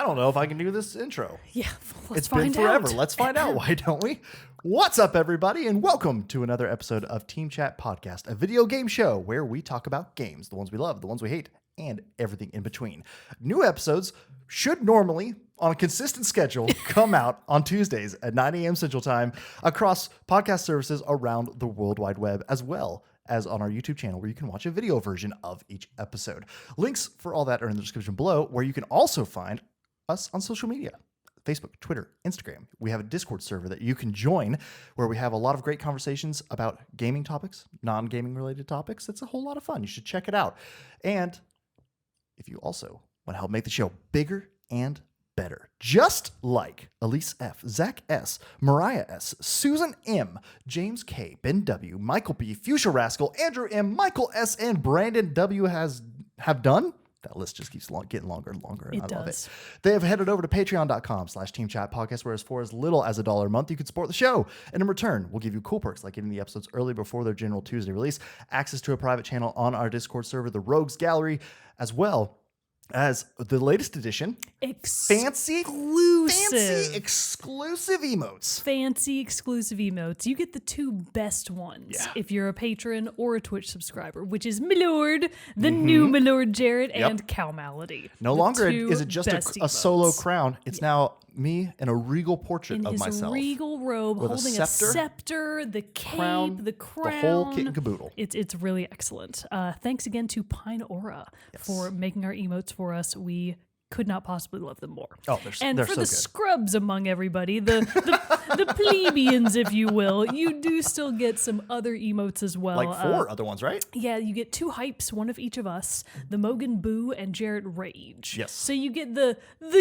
don't know if I can do this intro. Yeah, It's been forever. Let's find out. Why don't we? What's up, everybody, and welcome to another episode of Team Chat Podcast, a video game show where we talk about games, the ones we love, the ones we hate, and everything in between. New episodes should normally, on a consistent schedule, come out on Tuesdays at 9 a.m. Central Time across podcast services around the World Wide Web, as well as on our YouTube channel, where you can watch a video version of each episode. Links for all that are in the description below, where you can also find us on social media. Facebook, Twitter, Instagram. We have a Discord server that you can join where we have a lot of great conversations about gaming topics, non-gaming related topics. It's a whole lot of fun. You should check it out. And if you also want to help make the show bigger and better, just like Elise F., Zach S., Mariah S., Susan M., James K., Ben W., Michael B., Fuchsia Rascal, Andrew M., Michael S., and Brandon W. have done. That list just keeps getting longer and longer, and I love it. They have headed over to patreon.com/teamchatpodcast, where for as little as $1 a month, you can support the show. And in return, we'll give you cool perks like getting the episodes early before their general Tuesday release, access to a private channel on our Discord server, the Rogues Gallery, as well as the latest edition, fancy exclusive emotes. Fancy exclusive emotes. You get the two best ones if you're a patron or a Twitch subscriber, which is Milord, the new Milord Jarrett, and Cow Malady. No longer is it just a solo crown. It's now me in a regal portrait of myself. In his regal robe, with holding a scepter, the cape, the crown. The whole kit and caboodle. It's really excellent. Thanks again to Pine Aura for making our emotes for us. We could not possibly love them more. Oh, they're so good. The scrubs among everybody, the plebeians, if you will, you do still get some other emotes as well. Like 4 other ones, right? Yeah, you get 2 hypes, one of each of us, the Mogan Boo and Jarrett Rage. Yes. So you get the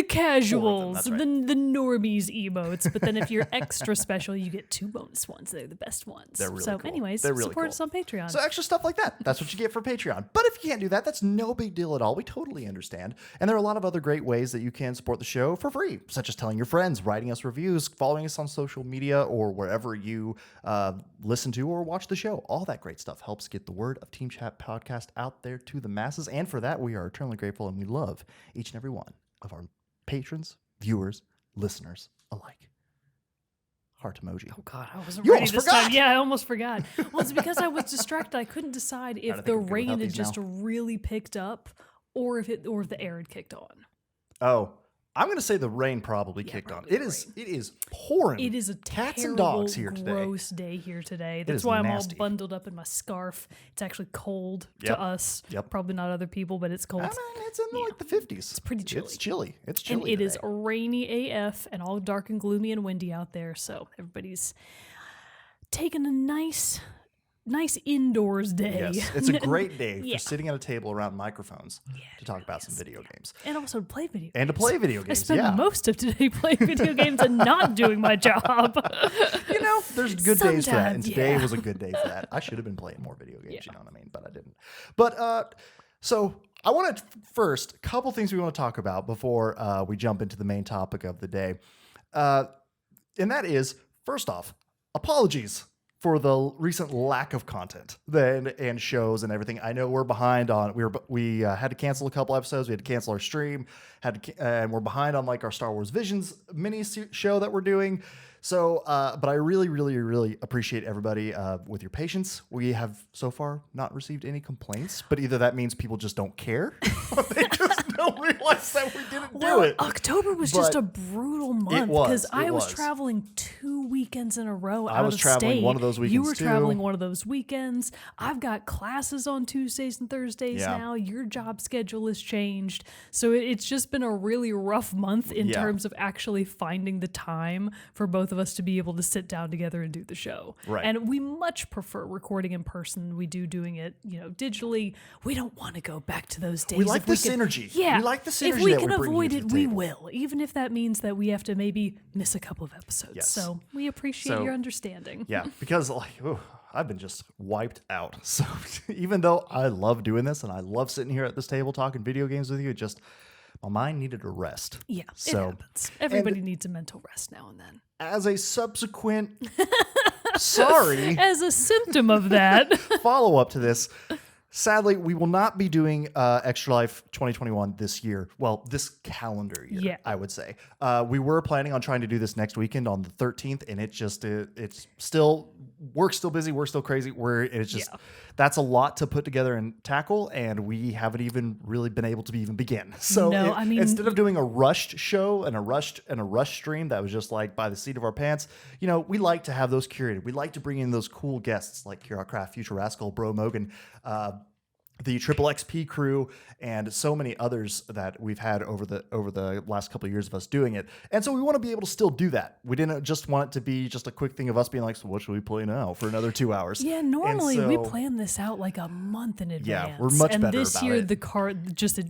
casuals, the normies emotes, but then if you're extra special, you get 2 bonus ones. They're the best ones. They're really cool. Anyways, support us on Patreon. So extra stuff like that. That's what you get for Patreon. But if you can't do that, that's no big deal at all. We totally understand. And there are a lot of other great ways that you can support the show for free, such as telling your friends, writing us reviews, following us on social media, or wherever you listen to or watch the show. All that great stuff helps get the word of Team Chat Podcast out there to the masses. And for that, we are eternally grateful, and we love each and every one of our patrons, viewers, listeners alike. Heart emoji. Oh, God, I wasn't ready this time. Yeah, I almost forgot. Well, it's because I was distracted. I couldn't decide if the rain had just really picked up or if the air had kicked on. Oh, I'm going to say the rain probably kicked on. It is pouring. It is a cats and dogs here today. Gross day here today. That's why I'm all bundled up in my scarf. It's actually cold to us. Probably not other people, but it's cold. It's in like the 50s. It's pretty chilly. It's chilly. And it is rainy AF and all dark and gloomy and windy out there. So everybody's taking a nice indoors day. Yes, it's a great day for sitting at a table around microphones to talk about some video games. And also to play video games. And to play video games, I spent most of today playing video games and not doing my job. There's good days for that, and today was a good day for that. I should have been playing more video games, you know what I mean? But I didn't. But, so I want to first, a couple things we want to talk about before we jump into the main topic of the day. And that is, first off, apologies for the recent lack of content and shows and everything. I know we're behind on. We had to cancel a couple episodes. We had to cancel our stream. And we're behind on like our Star Wars Visions mini show that we're doing. So, but I really, really, really appreciate everybody with your patience. We have so far not received any complaints, but either that means people just don't care, or they just don't realize that we didn't do it. October was just a brutal month because I was traveling 2 weekends in a row out of state. I was traveling one of those weekends. You were traveling one of those weekends. I've got classes on Tuesdays and Thursdays now. Your job schedule has changed, so it's just been a really rough month in terms of actually finding the time for both of us to be able to sit down together and do the show. Right. And we much prefer recording in person than we do doing it, digitally. We don't want to go back to those days. We like the synergy. Yeah. We like the synergy. If we can avoid it, we will. Even if that means that we have to maybe miss a couple of episodes. Yes. So we appreciate your understanding. Yeah, because I've been just wiped out. So even though I love doing this and I love sitting here at this table talking video games with you, my mind needed a rest. Yeah, it happens. Everybody needs a mental rest now and then. As a subsequent, as a symptom of that, follow up to this, Sadly, we will not be doing Extra Life 2021 this year. Well, this calendar year, I would say. We were planning on trying to do this next weekend on the 13th, and it's still, work's still busy, we're still crazy. That's a lot to put together and tackle, and we haven't even really been able to even begin. So instead of doing a rushed show and a rushed stream that was just like by the seat of our pants, we like to have those curated. We like to bring in those cool guests like Kira Craft, Future Rascal, Bro Mogan, the Triple XP crew, and so many others that we've had over the last couple of years of us doing it. And so we want to be able to still do that. We didn't just want it to be just a quick thing of us being like, so what should we play now for another 2 hours? Yeah, normally we plan this out like a month in advance. Yeah, we're much better about it. And this year it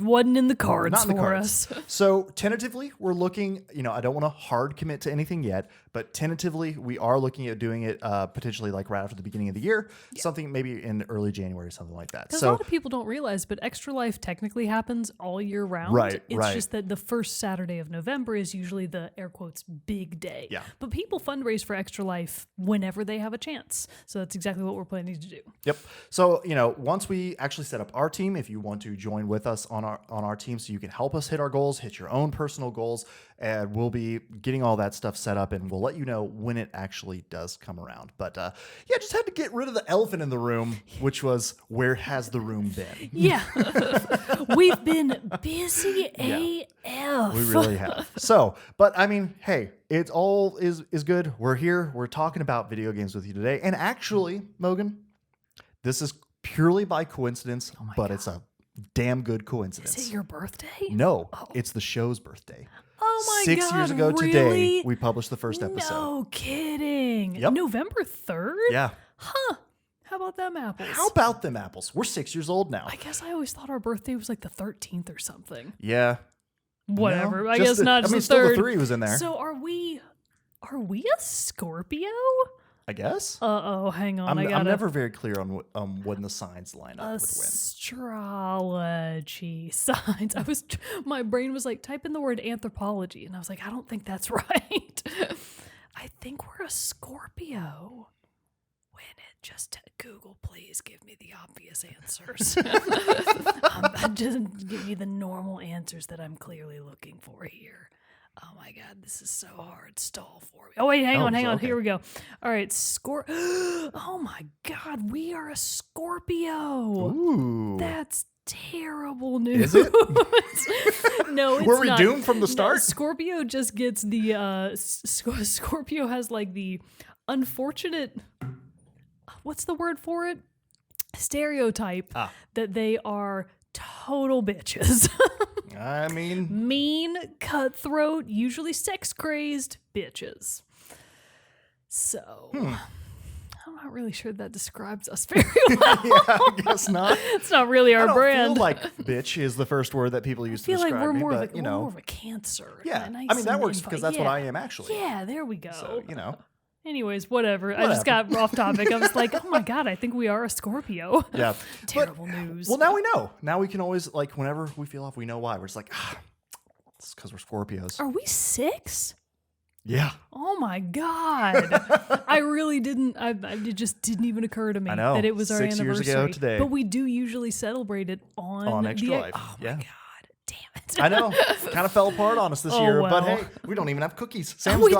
wasn't in the cards for us. So tentatively, we're looking, I don't want to hard commit to anything yet, but tentatively we are looking at doing it potentially like right after the beginning of the year, something maybe in early January, something like that. So a lot of people don't realize, but Extra Life technically happens all year round. It's just that the first Saturday of November is usually the air quotes big day. Yeah. But people fundraise for Extra Life whenever they have a chance. So that's exactly what we're planning to do. Yep. So, once we actually set up our team, if you want to join with us on our team so you can help us hit our goals, hit your own personal goals, and we'll be getting all that stuff set up, and we'll let you know when it actually does come around. But just had to get rid of the elephant in the room, which was, where has the room been? Yeah. We've been busy AF. We really have. So, but hey, it all is good. We're here. We're talking about video games with you today. And actually, Mogan, this is purely by coincidence, but it's a damn good coincidence. Is it your birthday? No, it's the show's birthday. Oh my God, 6 years ago today, we published the first episode. No kidding. Yep. November 3rd? Yeah. Huh. How about them apples? How about them apples? We're 6 years old now. I guess I always thought our birthday was like the 13th or something. Yeah. Whatever. No, I guess not just the still 3rd. the 3 was in there. So are we a Scorpio? I guess. Hang on. I'm never very clear on when the signs line up with when. Astrology signs. My brain was like, type in the word anthropology, and I was like, I don't think that's right. I think we're a Scorpio. Just Google, please give me the obvious answers. Just give me the normal answers that I'm clearly looking for here. Oh my God, this is so hard. Stall for me. Oh wait, hang on. Okay. Here we go. All right, Oh my God, we are a Scorpio. Ooh, that's terrible news. Is it? No, it's Were we not. doomed from the start? No, Scorpio just gets the Scorpio has like the unfortunate. What's the word for it? Stereotype that they are total bitches. Mean, cutthroat, usually sex-crazed bitches. So, I'm not really sure that describes us very well. Yeah, I guess not. It's not really our brand. I feel like bitch is the first word that people use to describe me. I feel like we're more of a Cancer. Yeah, that works because that's what I am actually. Yeah, there we go. So, Anyways, whatever. I just got off topic. I was like, oh my God, I think we are a Scorpio. Yeah. Terrible news. Well, now we know. Now we can always, whenever we feel off, we know why. We're just like, it's because we're Scorpios. Are we 6? Yeah. Oh my God. I really didn't. It just didn't even occur to me that it was our 6 anniversary. years ago today. But we do usually celebrate it on Extra Life. Oh my God. Damn it. I know. Kind of fell apart on us this year, but hey, we don't even have cookies. Sam's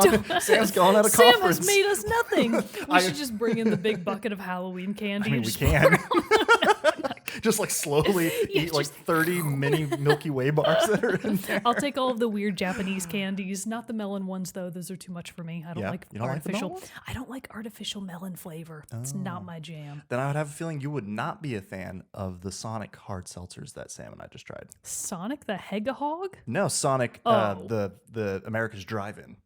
gone out of Sam conference. has made us nothing. We should just bring in the big bucket of Halloween candy. We can. Just slowly eat 30 mini Milky Way bars that are in there. I'll take all of the weird Japanese candies, not the melon ones though. Those are too much for me. I don't like artificial. I don't like artificial melon flavor. It's not my jam. Then I would have a feeling you would not be a fan of the Sonic hard seltzers that Sam and I just tried. Sonic the Hedgehog? No, Sonic the America's Drive-In.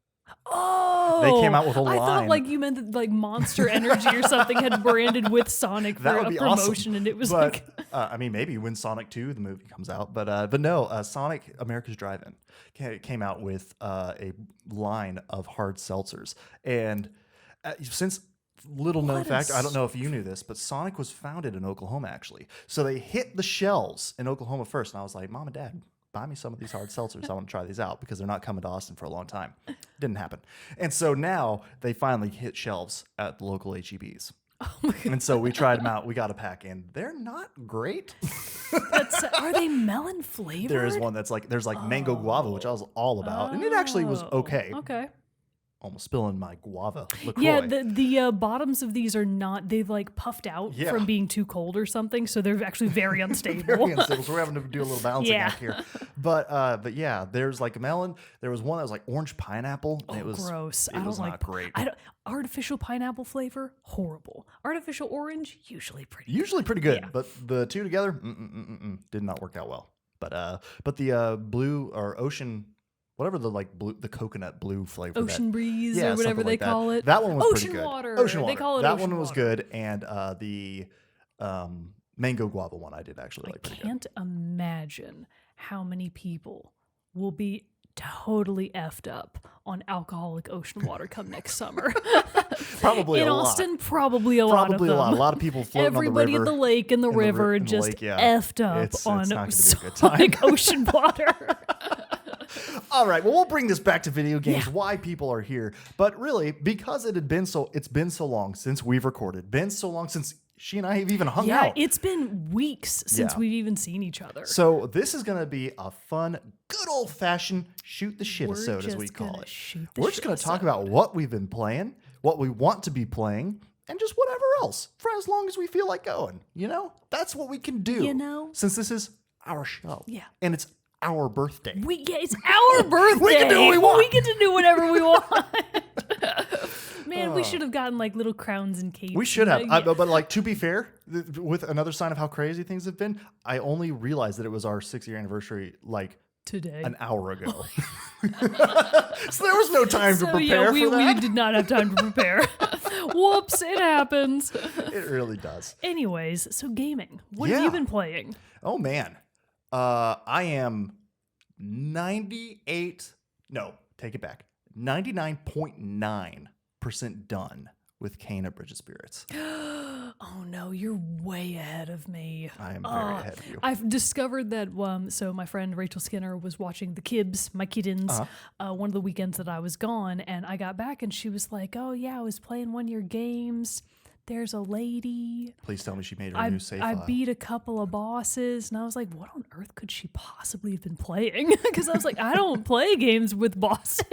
Oh, they came out with a line. I thought you meant that Monster Energy or something had branded with Sonic for a promotion, awesome. And it was maybe when Sonic 2 the movie comes out, but no, Sonic America's Drive-In came out with a line of hard seltzers, and since little known fact, I don't know if you knew this, but Sonic was founded in Oklahoma actually, so they hit the shelves in Oklahoma first, and I was like, Mom and Dad, buy me some of these hard seltzers. I want to try these out because they're not coming to Austin for a long time. Didn't happen. And so now they finally hit shelves at the local HEBs. And so we tried them out. We got a pack, and they're not great. Are they melon flavored? There is one that's like, there's like mango guava, which I was all about. And it actually was okay. Okay. Almost spilling my guava LaCroix. Yeah, the bottoms of these are not, they've like puffed out from being too cold or something, so they're actually very unstable. Very unstable, so we're having to do a little balancing act here. But yeah, there's like a melon. There was one that was like orange pineapple. Oh, it was gross. It was not great. Artificial pineapple flavor, horrible. Artificial orange, usually pretty good. Yeah. But the two together, did not work out well. But the blue or ocean, whatever the coconut blue flavor. Ocean breeze or whatever they call it. That one was ocean pretty good. Water. Ocean water. They call it that ocean one was water. good. And the mango guava one I did actually like pretty good. I can't imagine how many people will be totally effed up on alcoholic ocean water come next summer. Probably in a Austin, lot. probably a lot of them. A lot of people floating Everybody on the river. at the lake and the river just effed up on Sonic ocean water. All right, well, we'll bring this back to video games, why people are here. But really, because it's been so long since we've recorded, been so long since she and I have even hung out. Yeah, it's been weeks since we've even seen each other. So this is going to be a fun, good old-fashioned shoot the shit-isode, as we call it. We're just going to talk about what we've been playing, what we want to be playing, and just whatever else, for as long as we feel like going. You know? That's what we can do. You know? Since this is our show. Yeah. And it's our birthday. It's our birthday. We can do what we want. We get to do whatever we want. Man, we should have gotten like little crowns and capes. We should have. But like, to be fair, with another sign of how crazy things have been, I only realized that it was our 6-year anniversary like today, an hour ago. So there was no time to prepare for that. We did not have time to prepare. Whoops, it happens. It really does. Anyways, so gaming. What have you been playing? Oh, man. I am 99.9% done with Kena Bridge of Spirits. Oh no, you're way ahead of me. I am very ahead of you. I've discovered that so my friend Rachel Skinner was watching the Kids, my kittens, one of the weekends that I was gone, and I got back and she was like, "Oh yeah, I was playing one of your games. There's a lady." Please tell me she made her new save I file. beat a couple of bosses, and I was like, what on earth could she possibly have been playing? Because I was like, I don't play games with bosses.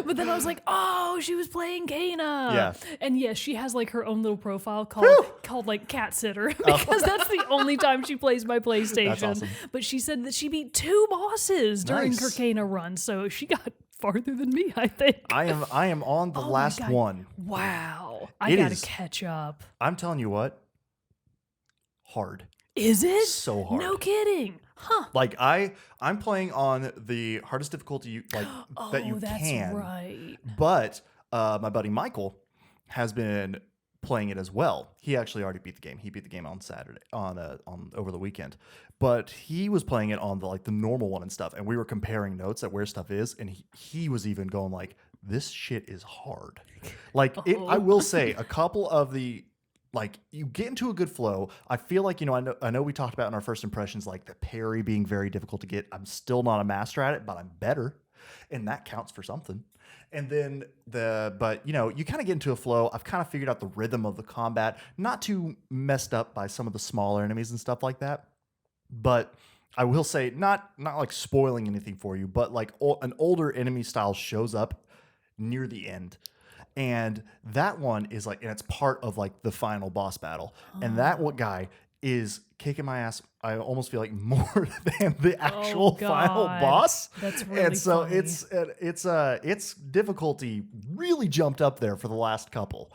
But then I was like, oh, she was playing Kena. Yeah. And yes, she has like her own little profile called like Cat Sitter, because that's the only time she plays my PlayStation. That's awesome. But she said that she beat 2 bosses during her Kena run, so she got farther than me, I think. I am on the last one. Wow. I gotta catch up. I'm telling you what, hard. Is it? So hard. No kidding. Huh. Like I'm playing on the hardest difficulty that you that's can. Right. But my buddy Michael has been playing it as well. He actually already beat the game. He beat the game on Saturday on over the weekend. But he was playing it on the normal one and stuff, and we were comparing notes at where stuff is, and he was even going like, this shit is hard. Like I will say a couple of the you get into a good flow. I feel like, I know we talked about in our first impressions, like the parry being very difficult to get. I'm still not a master at it, but I'm better. And that counts for something. And then you kind of get into a flow. I've kind of figured out the rhythm of the combat, not too messed up by some of the smaller enemies and stuff like that. But I will say, not like spoiling anything for you, but like an older enemy style shows up near the end. And that one is and it's part of the final boss battle. And that guy is kicking my ass. I almost feel like more than the actual final boss. That's really and so funny. It's difficulty really jumped up there for the last couple.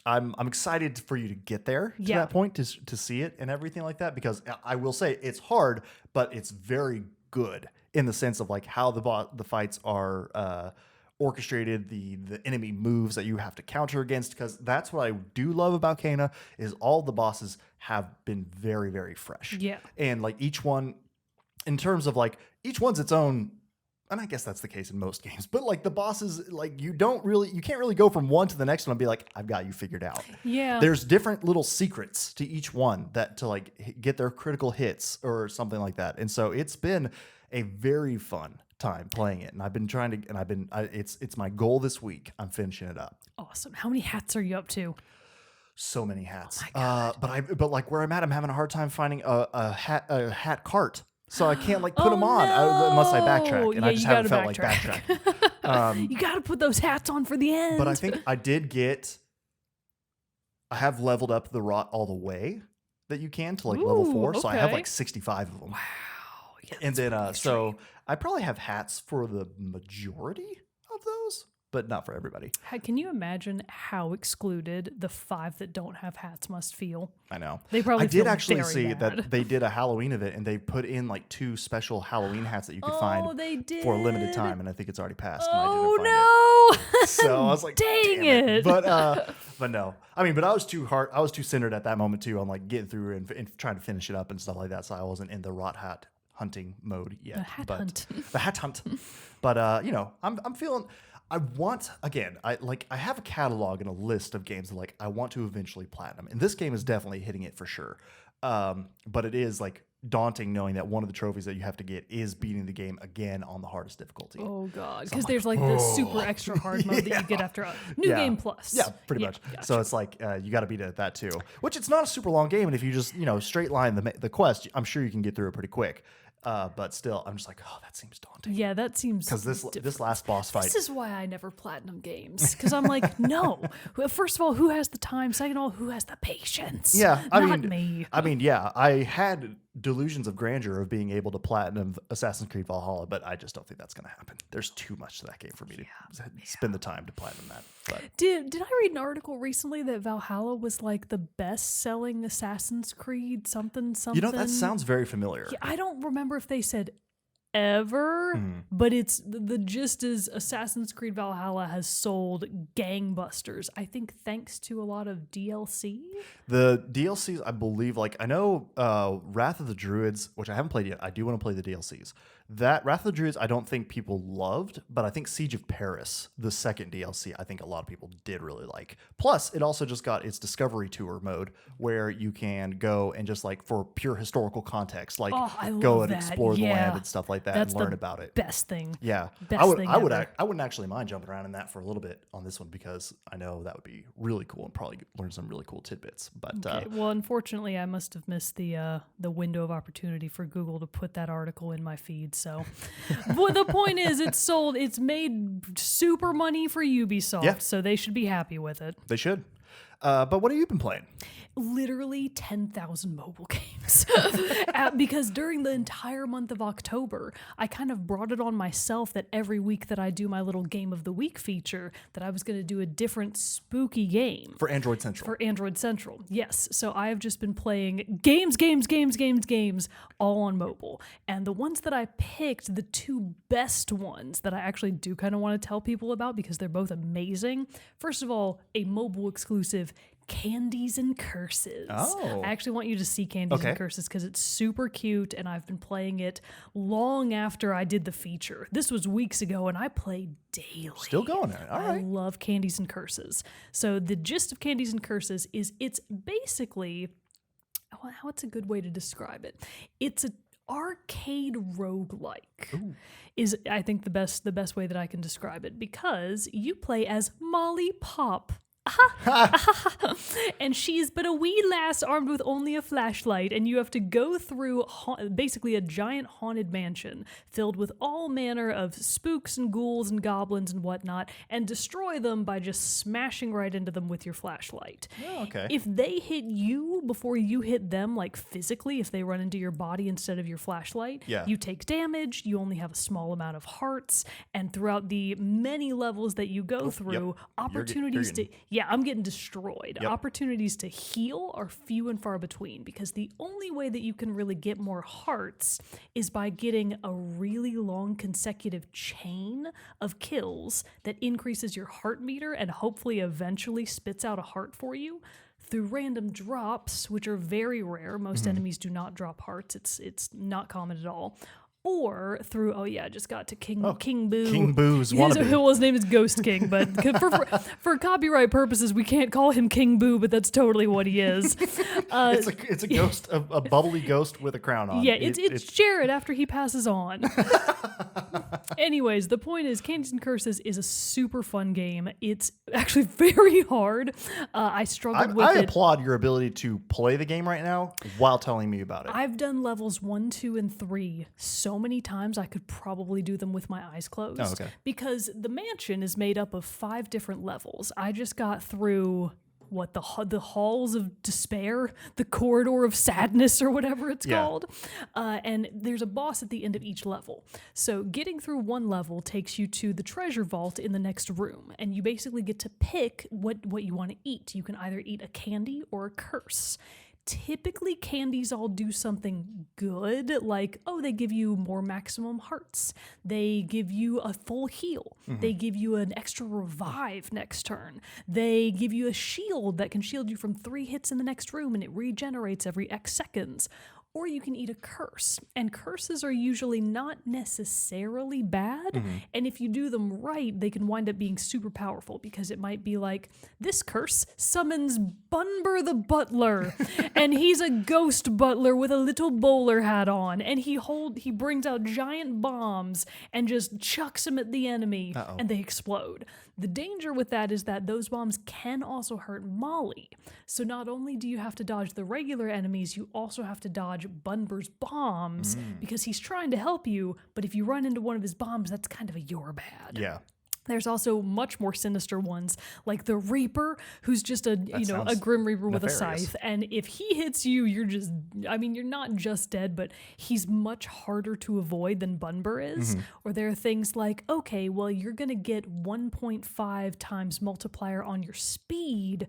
I'm excited for you to get there to that point to see it and everything like that, because I will say it's hard, but it's very good in the sense of how the fights are orchestrated, the enemy moves that you have to counter against, because that's what I do love about Kena is all the bosses have been very, very fresh. Yeah. And each one, in terms of each one's its own, and I guess that's the case in most games, but the bosses, you can't really go from one to the next one and be like, I've got you figured out. Yeah. There's different little secrets to each one that to get their critical hits or something like that. And so it's been a very fun time playing it, and I've been trying to, and it's my goal this week. I'm finishing it up. Awesome. How many hats are you up to? So many hats. Oh my God. But like where I'm at, I'm having a hard time finding a hat cart. So I can't like put them on unless I backtrack, and I just haven't felt like backtracking. You got to put those hats on for the end. But I think I have leveled up the rot all the way that you can to like level 4. So I have like 65 of them. Wow. Yeah, and then so I probably have hats for the majority of those, but not for everybody. Can you imagine how excluded the 5 that don't have hats must feel? I know. They probably I did actually very see mad. that they did a Halloween event, and they put in like 2 special Halloween hats that you could find for a limited time, and I think it's already passed. And I didn't find it. So I was like, dang it. But no. I mean, but I was too centered at that moment too on like getting through and trying to finish it up and stuff like that. So I wasn't in the rot hat hunting mode yet. The hat hunt. But I'm feeling. I want, again, I have a catalog and a list of games that like I want to eventually platinum, and this game is definitely hitting it for sure. But it is like daunting knowing that one of the trophies that you have to get is beating the game again on the hardest difficulty. Oh God, because there's like the super extra hard mode that you get after a new game plus. Yeah, pretty much. Gotcha. So it's like you got to beat it at that too, which it's not a super long game, and if you just straight line the quest, I'm sure you can get through it pretty quick. But still, I'm just like, oh, that seems daunting. Yeah, that seems because this last boss fight. This is why I never platinum games, because I'm like, no. First of all, who has the time? Second of all, who has the patience? Yeah, not me. I mean, yeah, I had delusions of grandeur of being able to platinum Assassin's Creed Valhalla, but I just don't think that's going to happen. There's too much to that game for me to spend the time to platinum that. But. Did I read an article recently that Valhalla was like the best-selling Assassin's Creed something? That sounds very familiar. Yeah, I don't remember if they said ever, but it's the gist is Assassin's Creed Valhalla has sold gangbusters. I think thanks to a lot of DLC. The DLCs, I believe, like I know Wrath of the Druids, which I haven't played yet. I do want to play the DLCs. That Wrath of the Druids, I don't think people loved, but I think Siege of Paris, the second DLC, I think a lot of people did really like. Plus, it also just got its Discovery Tour mode where you can go and just like for pure historical context, like go and explore the land and stuff like that and learn about it. Best thing. Yeah. I wouldn't actually mind jumping around in that for a little bit on this one because I know that would be really cool and probably learn some really cool tidbits. But well, unfortunately, I must have missed the window of opportunity for Google to put that article in my feed. So, but the point is, it's sold. It's made super money for Ubisoft, so they should be happy with it. They should. But what have you been playing? Literally 10,000 mobile games. Because during the entire month of October, I kind of brought it on myself that every week that I do my little Game of the Week feature, that I was going to do a different spooky game. For Android Central. For Android Central, yes. So I have just been playing games, all on mobile. And the ones that I picked, the 2 best ones that I actually do kind of want to tell people about because they're both amazing. First of all, a mobile exclusive, Candies and Curses. Oh. I actually want you to see Candies and Curses because it's super cute, and I've been playing it long after I did the feature. This was weeks ago, and I played daily. Still going there. All right. I love Candies and Curses. So the gist of Candies and Curses is it's basically, what's a good way to describe it? It's an arcade roguelike. Is I think the best way that I can describe it, because you play as Molly Pop. And she's but a wee lass armed with only a flashlight, and you have to go through basically a giant haunted mansion filled with all manner of spooks and ghouls and goblins and whatnot, and destroy them by just smashing right into them with your flashlight. Oh, okay. If they hit you before you hit them, like physically, if they run into your body instead of your flashlight, you take damage. You only have a small amount of hearts, and throughout the many levels that you go through, opportunities I'm getting destroyed. Opportunities to heal are few and far between, because the only way that you can really get more hearts is by getting a really long consecutive chain of kills that increases your heart meter and hopefully eventually spits out a heart for you through random drops, which are very rare. Most enemies do not drop hearts. It's not common at all. Or through, I just got to King Boo. King Boo's wannabe. Well, his name is Ghost King, but for copyright purposes, we can't call him King Boo, but that's totally what he is. It's a ghost, a bubbly ghost with a crown on. Yeah, it's Jared after he passes on. Anyways, the point is Candies and Curses is a super fun game. It's actually very hard. I struggled with it. I applaud your ability to play the game right now while telling me about it. I've done levels 1, 2, and 3 so many times I could probably do them with my eyes closed. Oh, okay. Because the mansion is made up of 5 different levels. I just got through the halls of despair, the corridor of sadness, or whatever it's called. And there's a boss at the end of each level. So getting through one level takes you to the treasure vault in the next room. And you basically get to pick what you want to eat. You can either eat a candy or a curse. Typically, candies all do something good, like, they give you more maximum hearts. They give you a full heal. Mm-hmm. They give you an extra revive next turn. They give you a shield that can shield you from 3 hits in the next room, and it regenerates every X seconds. Or you can eat a curse. And curses are usually not necessarily bad. Mm-hmm. And if you do them right, they can wind up being super powerful, because it might be like, this curse summons Bunber the Butler. And he's a ghost butler with a little bowler hat on. And he brings out giant bombs and just chucks them at the enemy. Uh-oh. And they explode. The danger with that is that those bombs can also hurt Molly. So not only do you have to dodge the regular enemies, you also have to dodge Bunber's bombs because he's trying to help you, but if you run into one of his bombs, that's kind of a you're bad. Yeah. There's also much more sinister ones, like the Reaper, who's just a Grim Reaper with a scythe. And if he hits you, you're not just dead, but he's much harder to avoid than Bunber is. Mm-hmm. Or there are things like, okay, well, you're going to get 1.5 times multiplier on your speed,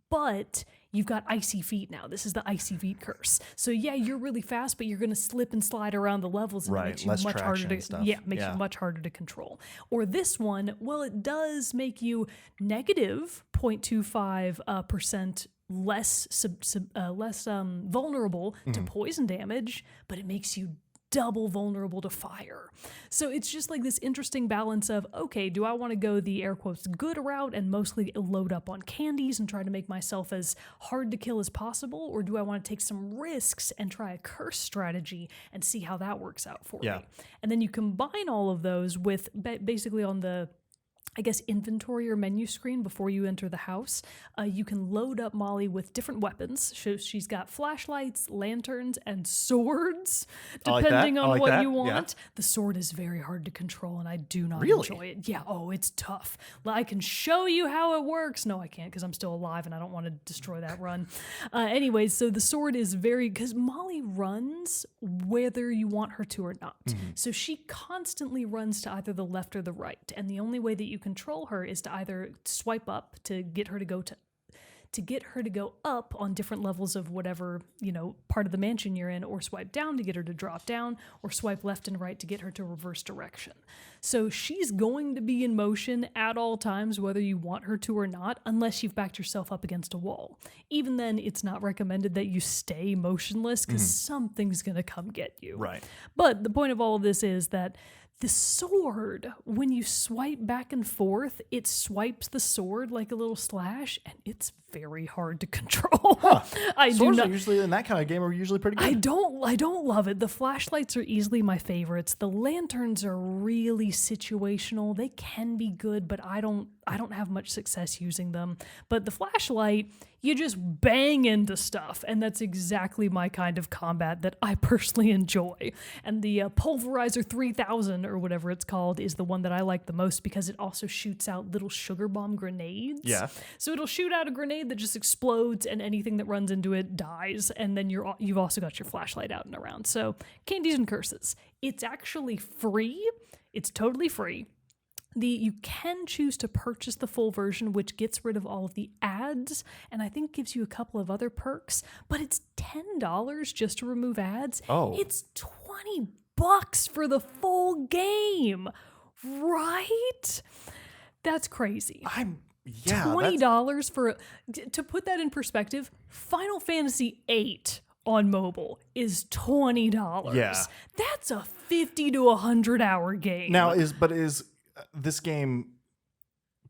but you've got icy feet now. This is the icy feet curse. So yeah, you're really fast, but you're going to slip and slide around the levels, and it makes you much harder to you much harder to control. Or this one, well, it does make you negative 0.25% less vulnerable to poison damage, but it makes you double vulnerable to fire. So it's just like this interesting balance of, okay, do I want to go the air quotes good route and mostly load up on candies and try to make myself as hard to kill as possible? Or do I want to take some risks and try a curse strategy and see how that works out for me? And then you combine all of those with basically on the inventory or menu screen before you enter the house, you can load up Molly with different weapons. She's got flashlights, lanterns, and swords, depending on what you want. Yeah. The sword is very hard to control, and I do not enjoy it. Yeah, it's tough. I can show you how it works. No, I can't, because I'm still alive, and I don't want to destroy that run. Anyways, so the sword is because Molly runs whether you want her to or not. Mm-hmm. So she constantly runs to either the left or the right, and the only way that you control her is to either swipe up to get her to go up on different levels of whatever, part of the mansion you're in, or swipe down to get her to drop down, or swipe left and right to get her to reverse direction. So she's going to be in motion at all times, whether you want her to or not, unless you've backed yourself up against a wall. Even then, it's not recommended that you stay motionless, because something's going to come get you. Right. But the point of all of this is that the sword, when you swipe back and forth, it swipes the sword like a little slash, and it's very hard to control. Huh. Swords are usually, in that kind of game, are usually pretty good. I don't love it. The flashlights are easily my favorites. The lanterns are really situational. They can be good, but I don't have much success using them. But the flashlight, you just bang into stuff, and that's exactly my kind of combat that I personally enjoy. And the Pulverizer 3000, or whatever it's called, is the one that I like the most, because it also shoots out little sugar bomb grenades. Yeah. So it'll shoot out a grenade that just explodes, and anything that runs into it dies, and then you've also got your flashlight out and around. So Candies and Curses. It's actually free. It's totally free. You can choose to purchase the full version, which gets rid of all of the ads, and I think gives you a couple of other perks, but it's $10 just to remove ads. Oh. It's $20 for the full game, right? That's crazy. $20 for, to put that in perspective, Final Fantasy VIII on mobile is $20. Yeah. That's a 50 to 100 hour game. Now is this game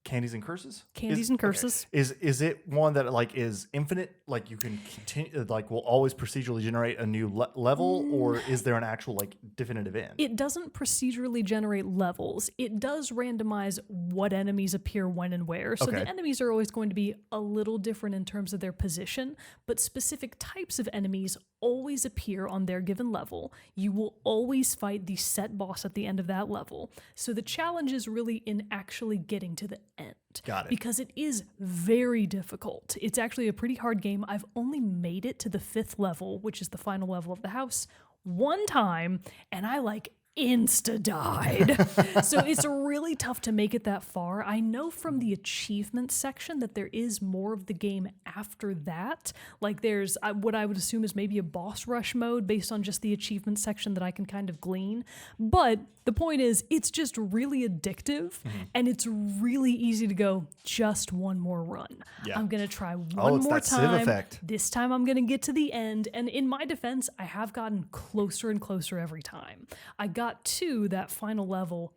Candies and Curses? Candies and Curses. Okay. Is it one that like is infinite? Like you can continue, like will always procedurally generate a new level, or is there an actual like definitive end? It doesn't procedurally generate levels. It does randomize what enemies appear when and where. So the enemies are always going to be a little different in terms of their position, but specific types of enemies always appear on their given level. You will always fight the set boss at the end of that level. So the challenge is really in actually getting to the end. Got it. Because it is very difficult. It's actually a pretty hard game. I've only made it to the 5th level, which is the final level of the house, one time, and I like insta-died. So it's really tough to make it that far. I know from the achievement section that there is more of the game after that. Like there's what I would assume is maybe a boss rush mode based on just the achievement section that I can kind of glean. But the point is, it's just really addictive, and it's really easy to go, just one more run. Yeah. I'm going to try one more time. This time I'm going to get to the end. And in my defense, I have gotten closer and closer every time. I got to that final level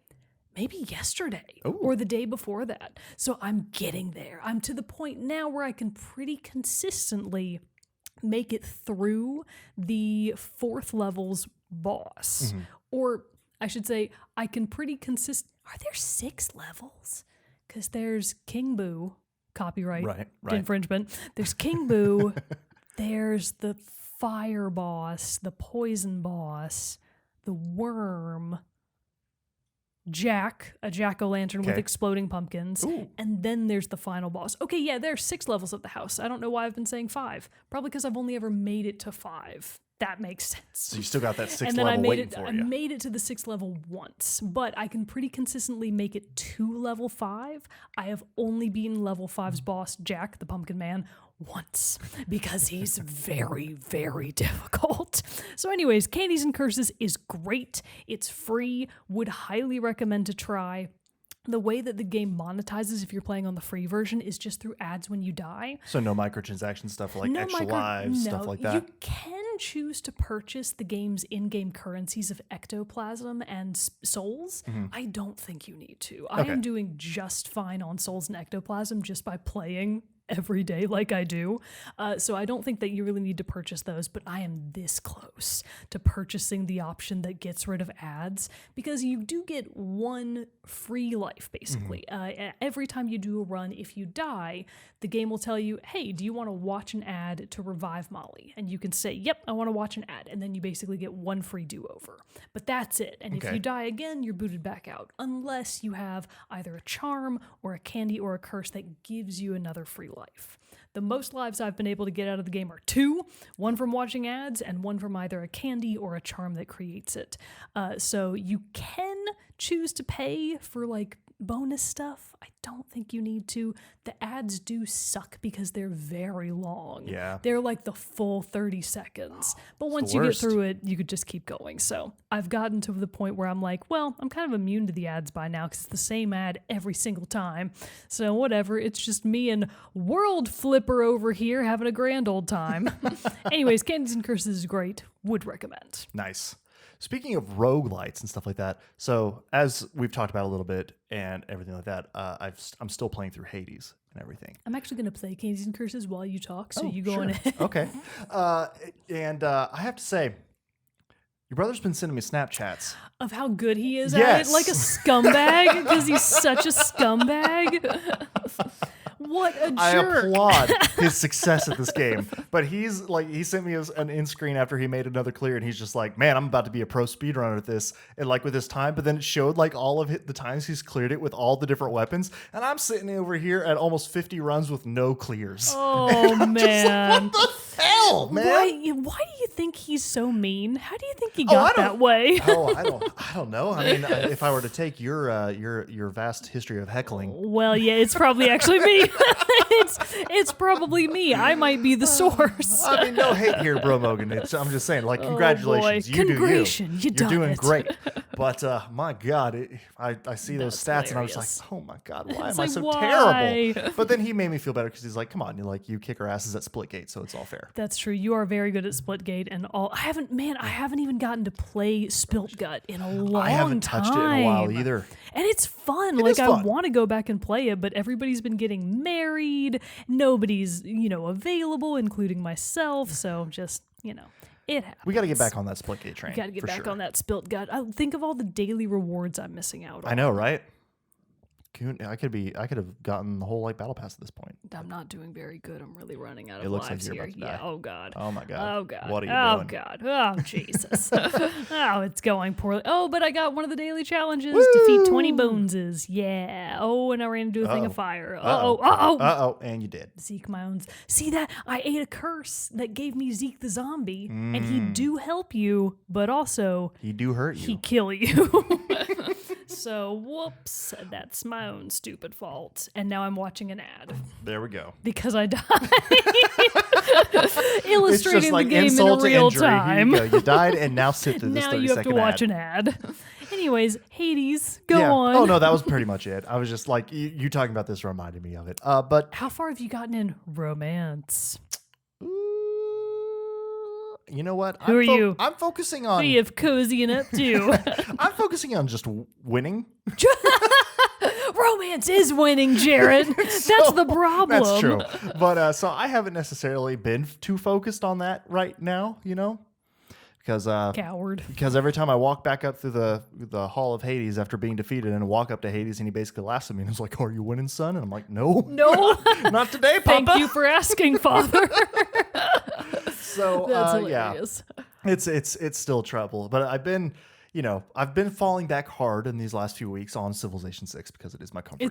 maybe yesterday or the day before that. So I'm getting there. I'm to the point now where I can pretty consistently make it through the 4th level's boss. Or I should say, I can pretty Are there 6 levels? Because there's King Boo, copyright infringement. There's King Boo. There's the fire boss, the poison boss, the worm, Jack, a jack-o'-lantern with exploding pumpkins, and then there's the final boss. Okay, yeah, there are 6 levels of the house. I don't know why I've been saying 5. Probably because I've only ever made it to 5. That makes sense. So you still got that 6th level waiting for you. I made it to the 6th level once, but I can pretty consistently make it to level 5. I have only beaten level 5's boss, Jack, the Pumpkin Man, once because he's very, very difficult. So anyways, Candies and Curses is great. It's free. Would highly recommend to try. The way that the game monetizes if you're playing on the free version is just through ads when you die. So no microtransaction stuff like extra lives, stuff like that? You can choose to purchase the game's in-game currencies of ectoplasm and souls. I don't think you need to. I am doing just fine on souls and ectoplasm just by playing every day like I do. So I don't think that you really need to purchase those, but I am this close to purchasing the option that gets rid of ads because you do get one free life, basically. Every time you do a run, if you die, the game will tell you, hey, do you want to watch an ad to revive Molly? And you can say, yep, I want to watch an ad. And then you basically get one free do-over. But that's it. And if you die again, you're booted back out, unless you have either a charm or a candy or a curse that gives you another free life. The most lives I've been able to get out of the game are 2, one from watching ads and one from either a candy or a charm that creates it. So you can choose to pay for like bonus stuff. I don't think you need to. The ads do suck because they're very long. Yeah. They're like the full 30 seconds. But once you get through it, you could just keep going. So I've gotten to the point where I'm like, well, I'm kind of immune to the ads by now because it's the same ad every single time. So whatever. It's just me and World Flipper over here having a grand old time. Anyways, Candies and Curses is great. Would recommend. Nice. Speaking of roguelites and stuff like that, so as we've talked about a little bit and everything like that, I'm still playing through Hades and everything. I'm actually going to play Candies and Curses while you talk, so you go on ahead. Okay. And I have to say, your brother's been sending me Snapchats. Of how good he is at it? Like a scumbag? Because he's such a scumbag? What a jerk. I applaud his success at this game. But he sent me an in screen after he made another clear, and he's just like, man, I'm about to be a pro speedrunner at this. And like with his time, but then it showed like all of the times he's cleared it with all the different weapons. And I'm sitting over here at almost 50 runs with no clears. Oh, man. Like, what the hell, man? Why do you think he's so mean? How do you think he got that way? I don't know. I mean, if I were to take your vast history of heckling. Well, yeah, it's probably actually me. It's probably me. I might be the source. I mean, no hate here, Bro Mogan. I'm just saying, like, congratulations. You do you. You're doing great. But my God, I see those stats hilarious. and I was like, oh my God, why am I so why? terrible? But then he made me feel better because he's like, come on, you kick our asses at Splitgate, so it's all fair. That's true. You are very good at Splitgate and all. I haven't even gotten to play Spilt Gut in a long time. I haven't touched it in a while either. And it's fun. I want to go back and play it, but everybody's been getting married. Nobody's, available, including myself. So just, it happens. We got to get back on that Splitgate train. We got to get back on that Spilt Gut. Think of all the daily rewards I'm missing out on. I know, right? I could have gotten the whole Battle Pass at this point. I'm not doing very good. I'm really running out of lives here. About to die. Yeah. Oh God. Oh my God. Oh God. What are you doing? Oh God. Oh Jesus. Oh, it's going poorly. Oh, but I got one of the daily challenges: defeat 20 boneses. Yeah. Oh, and I ran into a thing of fire. And you did. Zeke my own. See that? I ate a curse that gave me Zeke the zombie, and he do help you, but also he do hurt you. He kill you. So, whoops, that's my own stupid fault. And now I'm watching an ad. There we go. Because I died. Illustrating the game in real time. Here you go. You died, and now sit through this 30-second ad. Now you have to watch an ad. Anyways, Hades, go on. Oh, no, that was pretty much it. I was just like, you talking about this reminded me of it. But how far have you gotten in romance? You know what? Who are you? I'm focusing on... Who are you cozying up to? I'm focusing on just winning. Romance is winning, Jared. That's the problem. That's true. But so I haven't necessarily been too focused on that right now, Because coward. Because every time I walk back up through the Hall of Hades after being defeated and walk up to Hades and he basically laughs at me and is like, "Are you winning, son?" And I'm like, "No. Not today, Papa." Thank you for asking, Father. So that's hilarious. Yeah, it's still trouble, but I've been falling back hard in these last few weeks on Civilization 6 because it is my comfort game.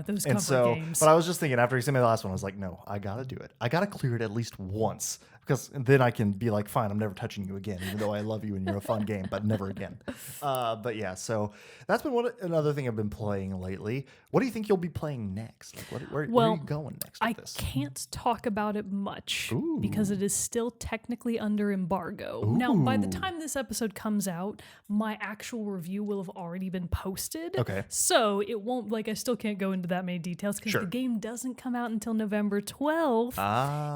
Those comfort games. But I was just thinking after he sent me the last one, I was like, no, I gotta do it. I gotta clear it at least once because then I can be like, fine, I'm never touching you again, even though I love you and you're a fun game, but never again. But yeah, so that's been another thing I've been playing lately. What do you think you'll be playing next? Where are you going next with this? I can't talk about it much because it is still technically under embargo. Now, by the time this episode comes out, my actual review will have already been posted. Okay. So it won't, I still can't go into that many details because the game doesn't come out until November 12th.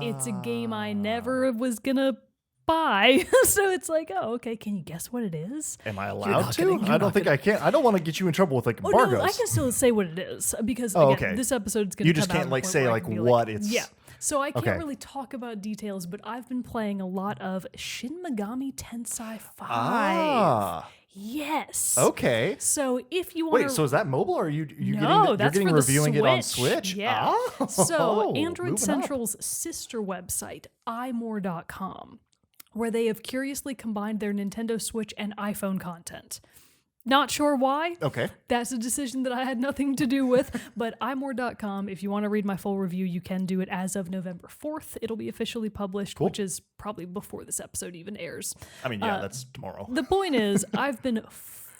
It's a game I never was going to buy. So it's like, oh, okay, can you guess what it is? Am I allowed to? I don't think I can. I don't want to get you in trouble with embargoes. No, I can still say what it is because, this episode's going to come out. You just can't say what it's... Yeah. So I can't really talk about details, but I've been playing a lot of Shin Megami Tensei 5. Yes. Okay. So if you want Wait, so is that mobile or are you that's getting for reviewing Switch. it on Switch? Yeah. Oh, so Android Central's sister website, imore.com, where they have curiously combined their Nintendo Switch and iPhone content. Not sure why. Okay. That's a decision that I had nothing to do with. But imore.com, if you want to read my full review, you can do it as of November 4th. It'll be officially published, which is probably before this episode even airs. I mean, yeah, that's tomorrow. The point is, I've been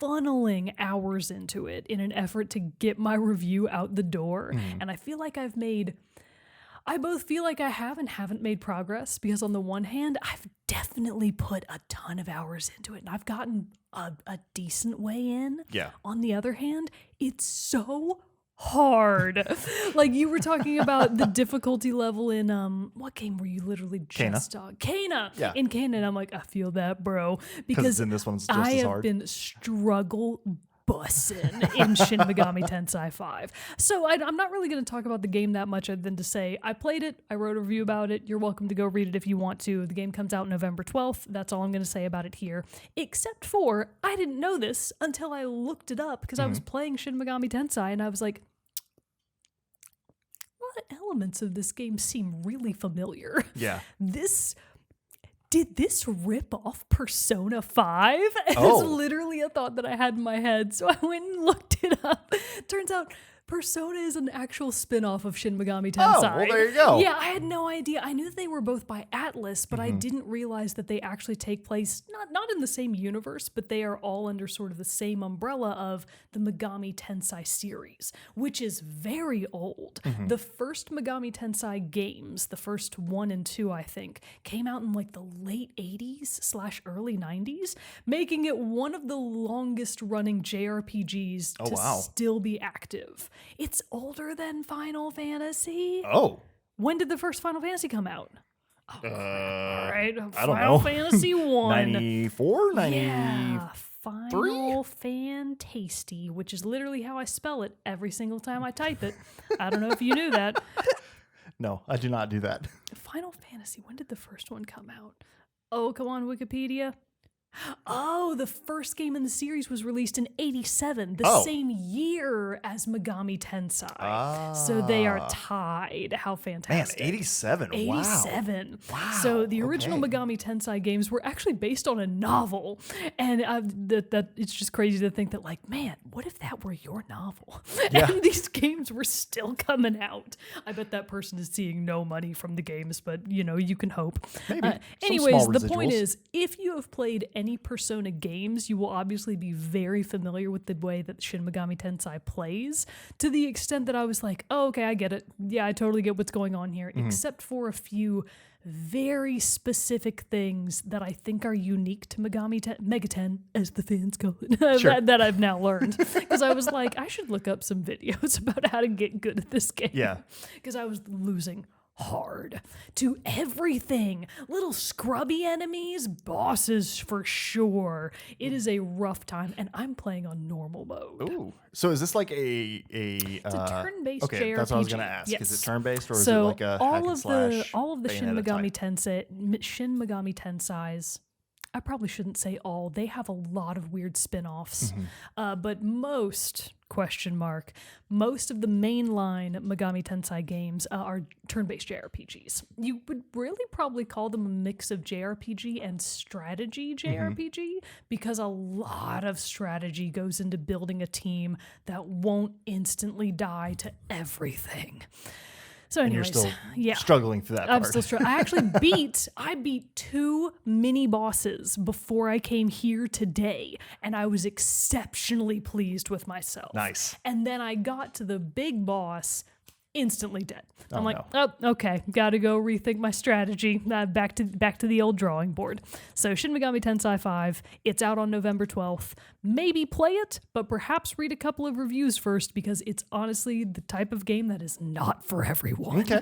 funneling hours into it in an effort to get my review out the door. And I feel like I both feel like I have and haven't made progress because on the one hand, I've definitely put a ton of hours into it and I've gotten a decent way in. Yeah. On the other hand, it's so hard. Like you were talking about the difficulty level in what game were you literally just Kana. Yeah. In Kana, and I'm like, I feel that, bro. Because in this one's just I as have hard. been struggle bussin' in Shin Megami Tensei 5. So I'm not really going to talk about the game that much other than to say I played it, I wrote a review about it, you're welcome to go read it if you want to. The game comes out November 12th. That's all I'm going to say about it here. Except for, I didn't know this until I looked it up because I was playing Shin Megami Tensei and I was like, a lot of elements of this game seem really familiar. Yeah. Did this rip off Persona 5? It's literally a thought that I had in my head. So I went and looked it up. Turns out Persona is an actual spin-off of Shin Megami Tensei. Oh, well, there you go. Yeah, I had no idea. I knew that they were both by Atlus, but I didn't realize that they actually take place not in the same universe, but they are all under sort of the same umbrella of the Megami Tensei series, which is very old. The first Megami Tensei games, the first 1 and 2, I think, came out in like the late 80s/early 90s, making it one of the longest running JRPGs to still be active. It's older than Final Fantasy. Oh. When did the first Final Fantasy come out? Oh, all right. I don't Final know. Fantasy 1. 94? 93? Yeah. Final Fantasy, which is literally how I spell it every single time I type it. I don't know if you knew that. No, I do not do that. Final Fantasy, when did the first one come out? Oh, come on, Wikipedia. Oh, the first game in the series was released in 87, the same year as Megami Tensei. So they are tied. How fantastic. Man, 87. 87. Wow. So the original Megami Tensei games were actually based on a novel. And that it's just crazy to think that, like, man, what if that were your novel? Yeah. And these games were still coming out. I bet that person is seeing no money from the games, but, you can hope. Maybe. Anyways, the point is, if you have played any Persona games, you will obviously be very familiar with the way that Shin Megami Tensei plays, to the extent that I was like, oh, okay, I get it. Yeah, I totally get what's going on here, except for a few very specific things that I think are unique to Megaten, as the fans call it, Sure. that I've now learned. Because I was like, I should look up some videos about how to get good at this game. Yeah. Because I was losing hard to everything. Little scrubby enemies, bosses for sure. It is a rough time, and I'm playing on normal mode. Ooh. So is this like it's a turn-based JRPG. Okay, that's what I was going to ask. Yes. Is it turn-based or is so it like a hack and slash? all of the Shin Bayonetta Megami Tensei's, I probably shouldn't say all. They have a lot of weird spin-offs. But most of the mainline Megami Tensei games are turn-based JRPGs. You would really probably call them a mix of JRPG and strategy JRPG, because a lot of strategy goes into building a team that won't instantly die to everything. So anyways, and you're still struggling through that part. I'm still struggling. I actually beat 2 mini bosses before I came here today, and I was exceptionally pleased with myself. Nice. And then I got to the big boss, instantly dead. I'm like, no. oh, okay, got to go rethink my strategy. Back to the old drawing board. So Shin Megami Tensei 5, it's out on November 12th. Maybe play it, but perhaps read a couple of reviews first, because it's honestly the type of game that is not for everyone. Okay.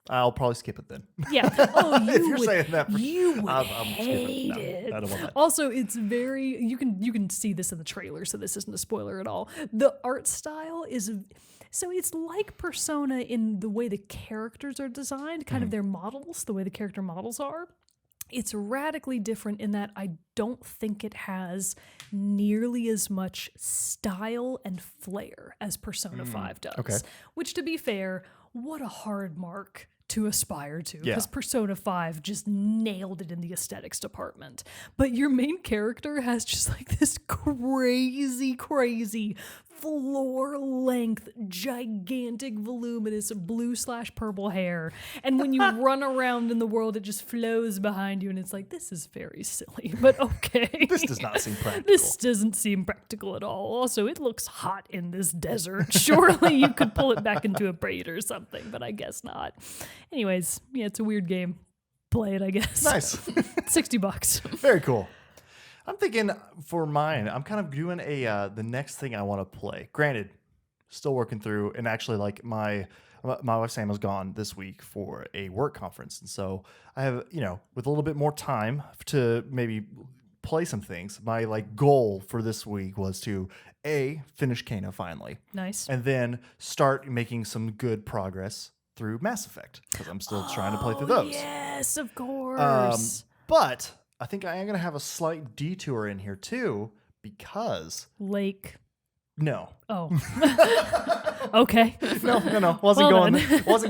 I'll probably skip it then. Yeah. Oh, if you're saying that, you would I'm hate skipping it. No, I don't want that. Also, it's very you can see this in the trailer, so this isn't a spoiler at all. The art style is. So it's like Persona in the way the characters are designed, kind of their models, the way the character models are. It's radically different in that I don't think it has nearly as much style and flair as Persona 5 does. Okay. Which, to be fair, what a hard mark to aspire to, Yeah. because Persona 5 just nailed it in the aesthetics department. But your main character has just like this crazy floor-length, gigantic, voluminous blue/purple hair. And when you run around in the world, it just flows behind you, and it's like, this is very silly, but okay. This does not seem practical. This doesn't seem practical at all. Also, it looks hot in this desert. Surely you could pull it back into a braid or something, but I guess not. Anyways, yeah, it's a weird game. Play it, I guess. Nice. $60. Very cool. I'm thinking for mine, I'm kind of doing the next thing I want to play. Granted, still working through, and actually, like my wife Sam was gone this week for a work conference, and so I have, with a little bit more time to maybe play some things. My goal for this week was to finish Kena finally. Nice. And then start making some good progress through Mass Effect, because I'm still trying to play through those. Yes, of course. But I think I am going to have a slight detour in here too, because Lake. No. Oh. Okay. No. Wasn't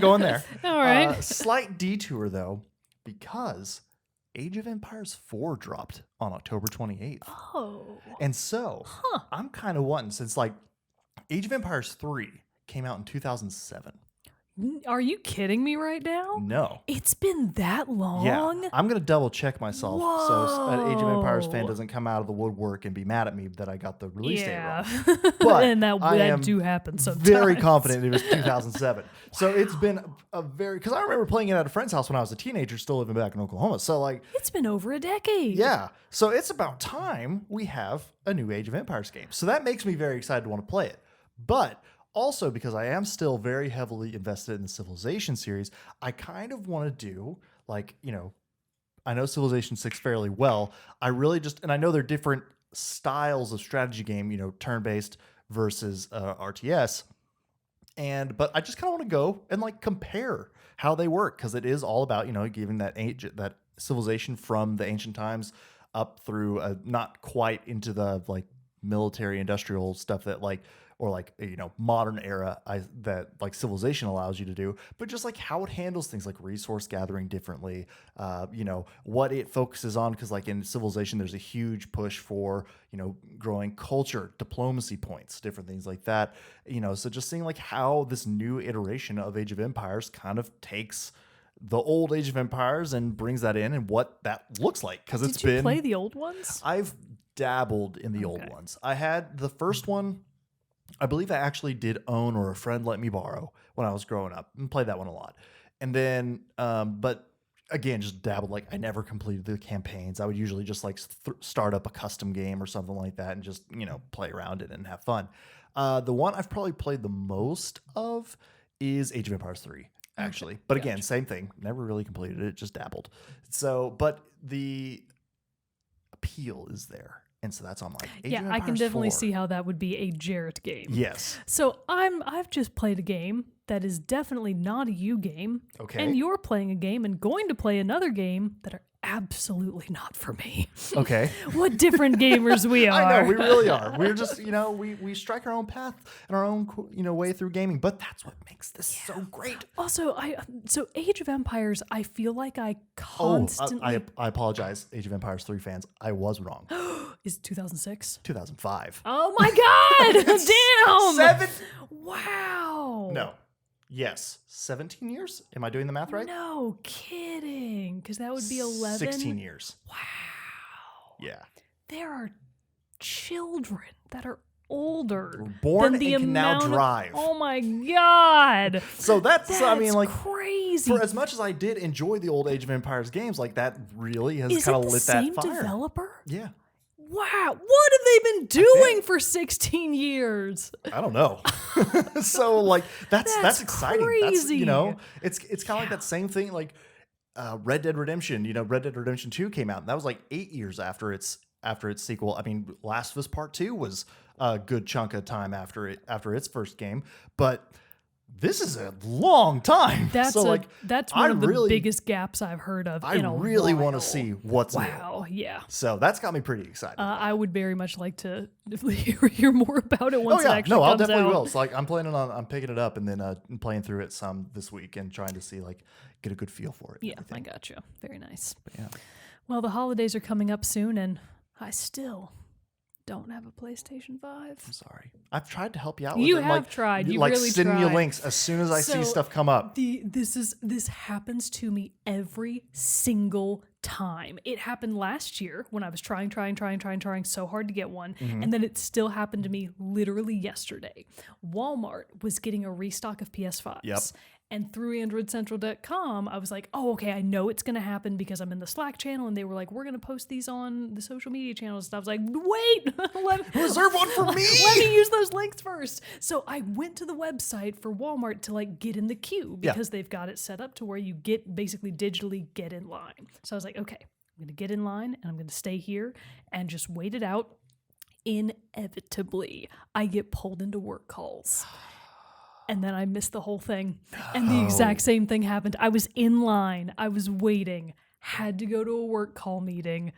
going there. All right. Slight detour though, because Age of Empires 4 dropped on October 28th. Oh. And so I'm kind of wanting, since Age of Empires 3 came out in 2007. Are you kidding me right now? No. It's been that long? Yeah. I'm going to double check myself so an Age of Empires fan doesn't come out of the woodwork and be mad at me that I got the release date wrong. But and that do happen sometimes. Very confident it was 2007. So it's been because I remember playing it at a friend's house when I was a teenager, still living back in Oklahoma. So like, it's been over a decade. Yeah. So it's about time we have a new Age of Empires game. So that makes me very excited to want to play it. But also, because I am still very heavily invested in the Civilization series, I kind of want to do, like, I know Civilization 6 fairly well. I really and I know they're different styles of strategy game, turn-based versus RTS. But I just kind of want to go and, like, compare how they work, because it is all about, giving that civilization from the ancient times up through not quite into the, like, military industrial stuff that, like, or like, modern era that like Civilization allows you to do, but just like how it handles things like resource gathering differently, what it focuses on. Cause like in Civilization, there's a huge push for, growing culture, diplomacy points, different things like that, so just seeing like how this new iteration of Age of Empires kind of takes the old Age of Empires and brings that in and what that looks like. Cause Did you play the old ones? I've dabbled in the old ones. I had the first one. I believe I actually did own, or a friend let me borrow when I was growing up, and played that one a lot. And then, but again, just dabbled. Like, I never completed the campaigns. I would usually just like start up a custom game or something like that and just, play around it and have fun. The one I've probably played the most of is Age of Empires 3, actually. Okay. But again, same thing. Never really completed it, just dabbled. So, but the appeal is there. And so that's on like Age of Empires I can definitely 4. see how that would be a Jarrett game. Yes. So I've just played a game that is definitely not a you game. Okay. And you're playing a game and going to play another game that are absolutely not for me. Okay. What different gamers we are. I know, we really are. We're just, we strike our own path and our own, way through gaming, but that's what makes this so great. Also, so Age of Empires, I feel like I constantly... I apologize, Age of Empires 3 fans. I was wrong. Is it 2006? 2005. Oh my God! Damn! 7. Wow. No. Yes. 17 years? Am I doing the math right? No kidding. Because that would be 11. 16 years. Wow. Yeah. There are children that are older born than the and can now amount drive. Oh my God. So that's I mean, like, crazy. For as much as I did enjoy the old Age of Empires games, like, that really has kind of lit that fire. Is it the same developer? Yeah. Wow, what have they been doing for 16 years? I don't know. So like that's exciting. Crazy. That's it's kind of like that same thing like Red Dead Redemption. Red Dead Redemption 2 came out, and that was like 8 years after its sequel. I mean, Last of Us Part 2 was a good chunk of time after its first game, but this is a long time. That's one of the biggest gaps I've heard of. I really want to see what's new. Wow, yeah. So that's got me pretty excited. I would very much like to hear more about it once it actually comes out. No, I'll definitely will. So like, I'm planning on picking it up and then playing through it some this week and trying to see, like, get a good feel for it. Yeah, I got you. Very nice. But yeah. Well, the holidays are coming up soon, and I still don't have a PlayStation 5. I'm sorry. I've tried to help you out with it. You have tried. You really tried. Sending you links as soon as I see stuff come up. This happens to me every single time. It happened last year when I was trying so hard to get one. Mm-hmm. And then it still happened to me literally yesterday. Walmart was getting a restock of PS5s. Yep. And through AndroidCentral.com, I was like, oh, okay, I know it's going to happen because I'm in the Slack channel. And they were like, we're going to post these on the social media channels. And I was like, wait, reserve one for me. Let me use those links first. So I went to the website for Walmart to like get in the queue because they've got it set up to where you basically digitally get in line. So I was like, okay, I'm going to get in line and I'm going to stay here and just wait it out. Inevitably, I get pulled into work calls. And then I missed the whole thing. And the exact same thing happened. I was in line. I was waiting. Had to go to a work call meeting.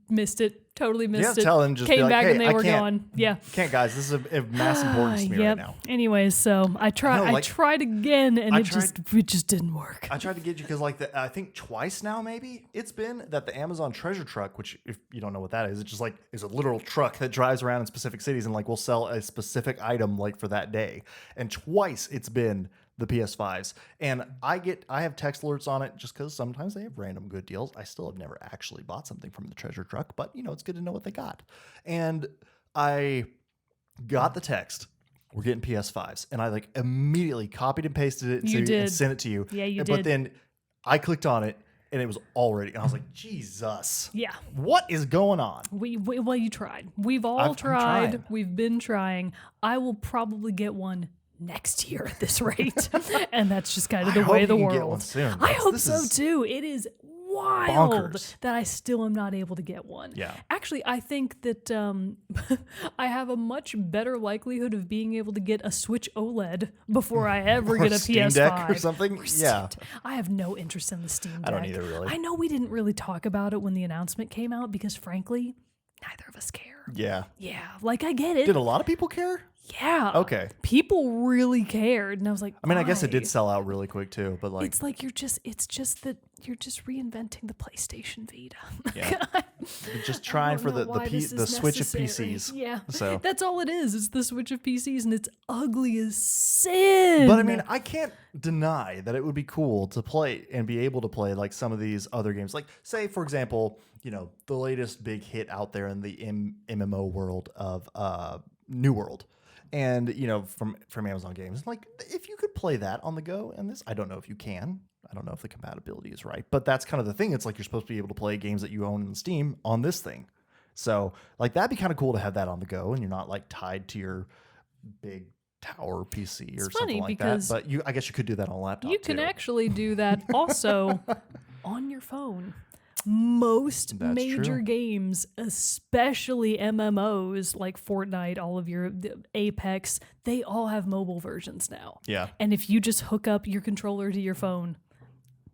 Missed it. Totally missed it. Tell them just came be like, back hey, and they were gone. Yeah. Can't, guys. This is of mass importance to me right now. Anyways, so I tried again, and it just didn't work. I tried to get you because I think twice now maybe it's been that the Amazon treasure truck, which if you don't know what that is, it's just like is a literal truck that drives around in specific cities and like will sell a specific item like for that day. And twice it's been the PS5s, and I have text alerts on it just because sometimes they have random good deals. I still have never actually bought something from the treasure truck, but it's good to know what they got. And I got the text, we're getting PS5s, and I like immediately copied and pasted it and sent it to you. Yeah, you did. But then I clicked on it and it was already, and I was like, Jesus. Yeah. What is going on? Well, you tried. We've all tried. We've been trying. I will probably get one next year at this rate. And that's just kind of the way of the world. Get one soon. I hope so too. It is wild bonkers that I still am not able to get one. Yeah. Actually, I think that I have a much better likelihood of being able to get a Switch OLED before I ever get a Steam PS5 Deck or something. I have no interest in the Steam Deck. I don't either, really. I know we didn't really talk about it when the announcement came out because, frankly, neither of us care. Yeah. Yeah. Like, I get it. Did a lot of people care? Yeah. Okay. People really cared. And I was like, I mean, I guess it did sell out really quick too, but like. It's like it's just that you're just reinventing the PlayStation Vita. Yeah. Just trying for the Switch of PCs. Yeah. So. That's all it is. It's the Switch of PCs and it's ugly as sin. But I mean, I can't deny that it would be cool to play and be able to play like some of these other games. Like say, for example, the latest big hit out there in the MMO world of New World. And, from Amazon Games, like if you could play that on the go and this, I don't know if you can. I don't know if the compatibility is right, but that's kind of the thing. It's like you're supposed to be able to play games that you own in Steam on this thing. So like that'd be kind of cool to have that on the go and you're not like tied to your big tower PC or something like that. But I guess you could do that on a laptop. You can actually do that also on your phone. Most major games, especially MMOs like Fortnite, all of your Apex, they all have mobile versions now. Yeah. And if you just hook up your controller to your phone,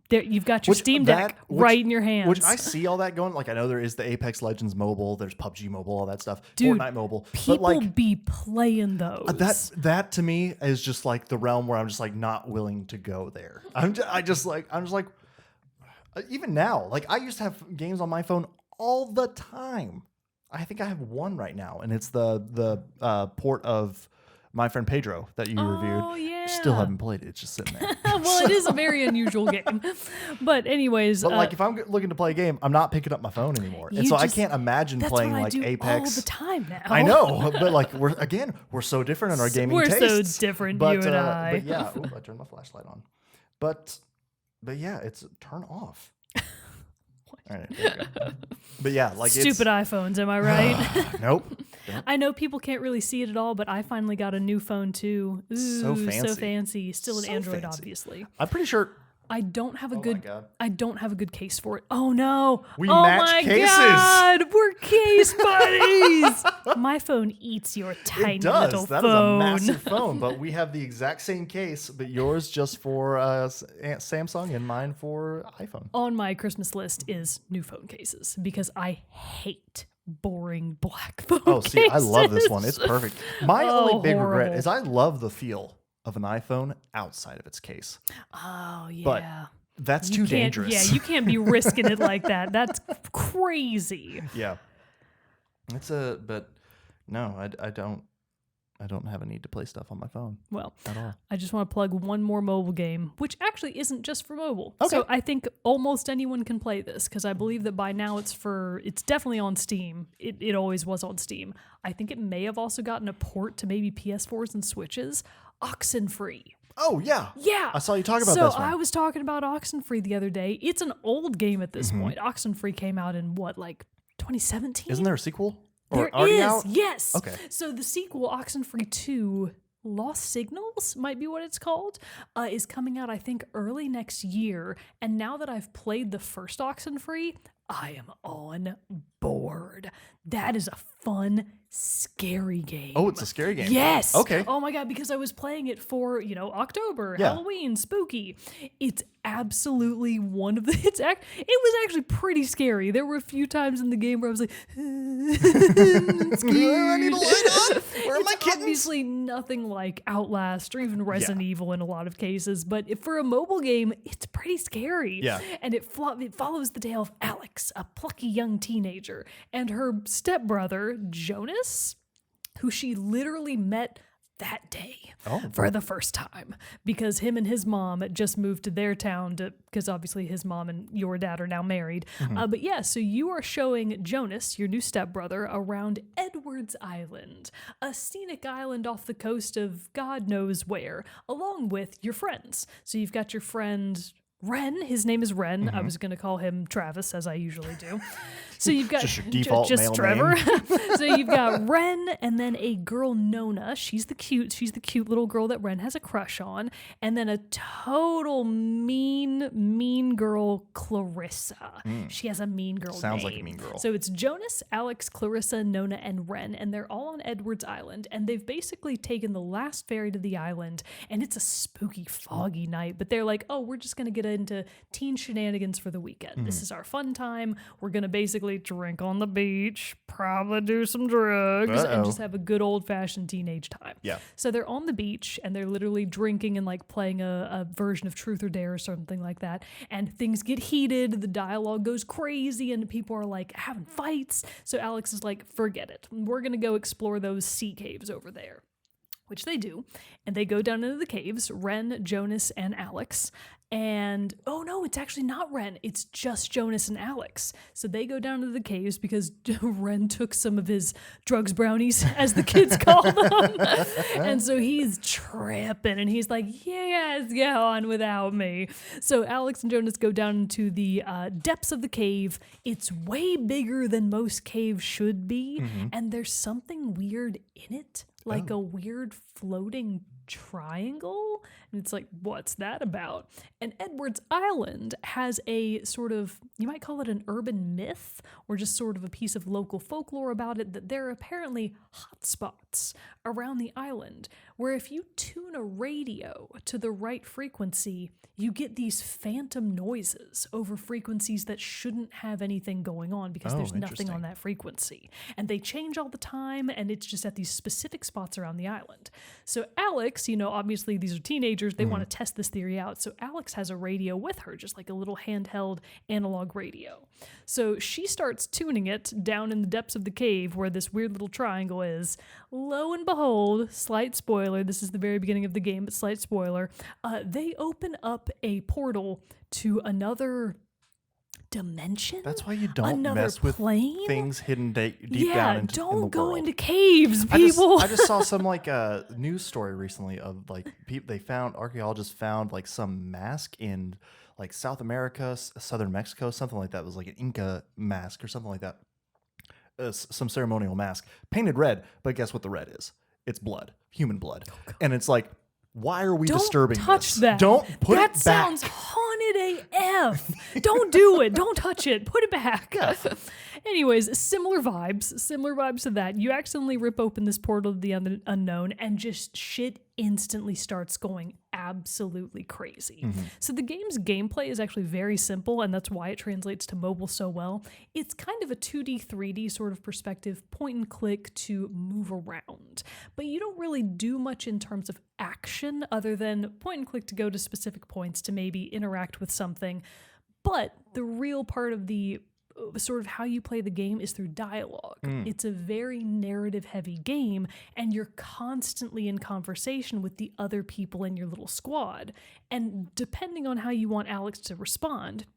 there you've got your Steam Deck right in your hands. Which I see all that going. Like I know there is the Apex Legends mobile, there's PUBG mobile, all that stuff. Dude, Fortnite mobile. People be playing those. That to me is just like the realm where I'm just like not willing to go there. I'm just like even now, like I used to have games on my phone all the time. I think I have one right now, and it's the port of My Friend Pedro that you reviewed. Oh yeah. Still haven't played it. It's just sitting there. Well, it is a very unusual game. But anyways. But like if I'm looking to play a game, I'm not picking up my phone anymore. And so I can't imagine playing like Apex. All the time now. I know, but like we're so different in our gaming tastes. We're so different, you and I. But yeah, I turned my flashlight on. But yeah, it's turn off. All right, there you go. But yeah, like stupid iPhones, am I right? Nope. I know people can't really see it at all, but I finally got a new phone too. Ooh, so fancy. Still an Android, obviously. I'm pretty sure I don't have a good case for it. Oh no. We match cases. God, we're case buddies. My phone eats your tiny little phone. That is a massive phone, but we have the exact same case, but yours just for Samsung and mine for iPhone. On my Christmas list is new phone cases because I hate boring black phone cases. See, I love this one. It's perfect. My only big regret is I love the feel of an iPhone outside of its case. Oh, yeah. But that's too dangerous. Yeah, you can't be risking it like that. That's crazy. Yeah. But no, I don't have a need to play stuff on my phone. Well, at all. I just want to plug one more mobile game, which actually isn't just for mobile. Okay. So I think almost anyone can play this because I believe that by now it's definitely on Steam. It always was on Steam. I think it may have also gotten a port to maybe PS4s and Switches. Oxenfree. Oh, yeah. Yeah. I saw you talk about this one. So I was talking about Oxenfree the other day. It's an old game at this point. Oxenfree came out in 2017? Isn't there a sequel? There is, out? Yes. Okay. So the sequel, Oxenfree 2, Lost Signals might be what it's called, is coming out, I think, early next year. And now that I've played the first Oxenfree, I am on bored. That is a fun, scary game. Oh, it's a scary game. Yes. Okay. Oh my God, because I was playing it for, October, Halloween, spooky. It's absolutely it was actually pretty scary. There were a few times in the game where I was like, I'm scared. I need a light on. Where are my kittens? Obviously nothing like Outlast or even Resident Evil in a lot of cases, but for a mobile game, it's pretty scary. Yeah. And it follows the tale of Alex, a plucky young teenager, and her stepbrother, Jonas, who she literally met that day for the first time, because him and his mom just moved to their town because obviously his mom and your dad are now married. But yeah, so you are showing Jonas, your new stepbrother, around Edwards Island, a scenic island off the coast of God knows where, along with your friends. So you've got your friend Ren, his name is Ren. I was going to call him Travis, as I usually do. So you've got just your default just male Trevor. name. So you've got Ren, and then a girl Nona. She's the cute little girl that Ren has a crush on, and then a total mean girl, Clarissa. She has a mean girl name. Sounds like a mean girl. So it's Jonas, Alex, Clarissa, Nona, and Ren, and they're all on Edwards Island, and they've basically taken the last ferry to the island, and it's a spooky, foggy night. But they're like, oh, we're just gonna get into teen shenanigans for the weekend. This is our fun time. We're gonna basically drink on the beach, probably do some drugs, and just have a good old-fashioned teenage time. Yeah. So they're on the beach, and they're literally drinking and like playing a version of Truth or Dare or something like that, and things get heated, the dialogue goes crazy, and people are like having fights. So Alex is like, forget it, we're gonna go explore those sea caves over there. Which they do, and they go down into the caves, Ren, Jonas, and Alex, and oh no, it's actually not Ren, it's just Jonas and Alex. So they go down into the caves because Ren took some of his drugs brownies, as the kids call them, and so he's tripping, and he's like, yes, go on without me. So Alex and Jonas go down into the depths of the cave. It's way bigger than most caves should be, and there's something weird in it. Like a weird floating triangle. And it's like, what's that about? And Edwards Island has a sort of, you might call it an urban myth, or just sort of a piece of local folklore about it, that there are apparently hotspots around the island where if you tune a radio to the right frequency, you get these phantom noises over frequencies that shouldn't have anything going on because there's nothing on that frequency. And they change all the time, and it's just at these specific spots around the island. So Alex, obviously these are teenagers, they want to test this theory out. So Alex has a radio with her, just like a little handheld analog radio. So she starts tuning it down in the depths of the cave where this weird little triangle is. Lo and behold, slight spoiler, this is the very beginning of the game, but slight spoiler, they open up a portal to another dimension. That's why you don't mess with things hidden deep down into don't in the go world. into caves, people. I just saw some news story recently of archaeologists found like some mask in like South America, southern Mexico, something like that. It was like an Inca mask or something like that. Some ceremonial mask painted red, but guess what the red is? It's blood, human blood. And it's like, why are we disturbing touch this? That. Don't put it back. That sounds haunted AF. Don't do it. Don't touch it. Put it back. Yeah. Anyways, similar vibes to that. You accidentally rip open this portal to the unknown, and just shit instantly starts going absolutely crazy. So the game's gameplay is actually very simple, and that's why it translates to mobile so well. It's kind of a 2D, 3D sort of perspective, point and click to move around. But you don't really do much in terms of action other than point and click to go to specific points to maybe interact with something. But the real part of the sort of how you play the game is through dialogue. It's a very narrative heavy game, and you're constantly in conversation with the other people in your little squad. And depending on how you want Alex to respond,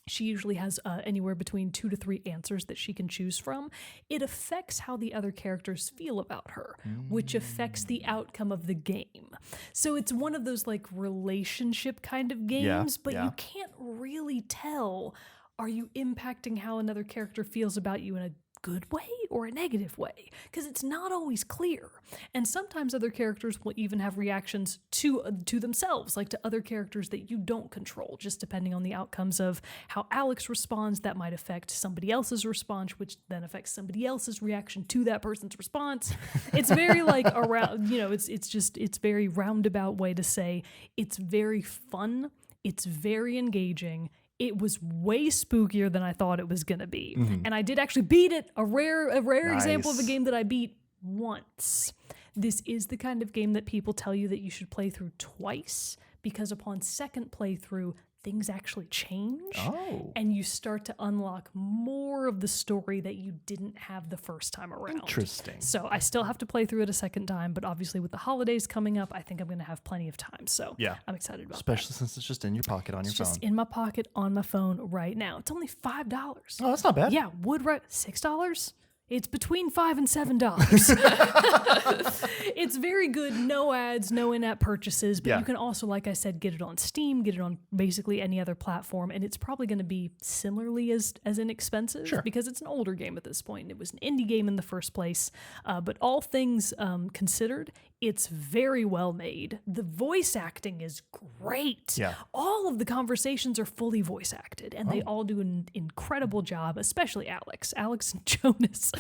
she usually has anywhere between 2 to 3 answers that she can choose from. It affects how the other characters feel about her, which affects the outcome of the game. So it's one of those like relationship kind of games, but you can't really tell Are you impacting how another character feels about you in a good way or a negative way? Because it's not always clear. And sometimes other characters will even have reactions to themselves, like to other characters that you don't control, just depending on the outcomes of how Alex responds. That might affect somebody else's response, which then affects somebody else's reaction to that person's response. It's very like around, it's very roundabout way to say it's very fun. It's very engaging. It was way spookier than I thought it was going to be. Mm-hmm. And I did actually beat it, a rare example of a game that I beat once. This is the kind of game that people tell you that you should play through twice, because upon second playthrough, things actually change. Oh. And you start to unlock more of the story that you didn't have the first time around. Interesting. So I still have to play through it a second time, but obviously with the holidays coming up, I think I'm going to have plenty of time. So yeah, I'm excited about Especially that. Since it's just in your pocket on your phone. It's just in my pocket on my phone right now. It's only $5. Oh, that's not bad. Yeah, $6? It's between $5 and $7. It's very good. No ads, no in-app purchases, but you can also, like I said, get it on Steam, get it on basically any other platform, and it's probably going to be similarly as inexpensive because it's an older game at this point. It was an indie game in the first place, but all things considered, it's very well made. The voice acting is great. Yeah. All of the conversations are fully voice acted, and they all do an incredible job, especially Alex. Alex and Jonas.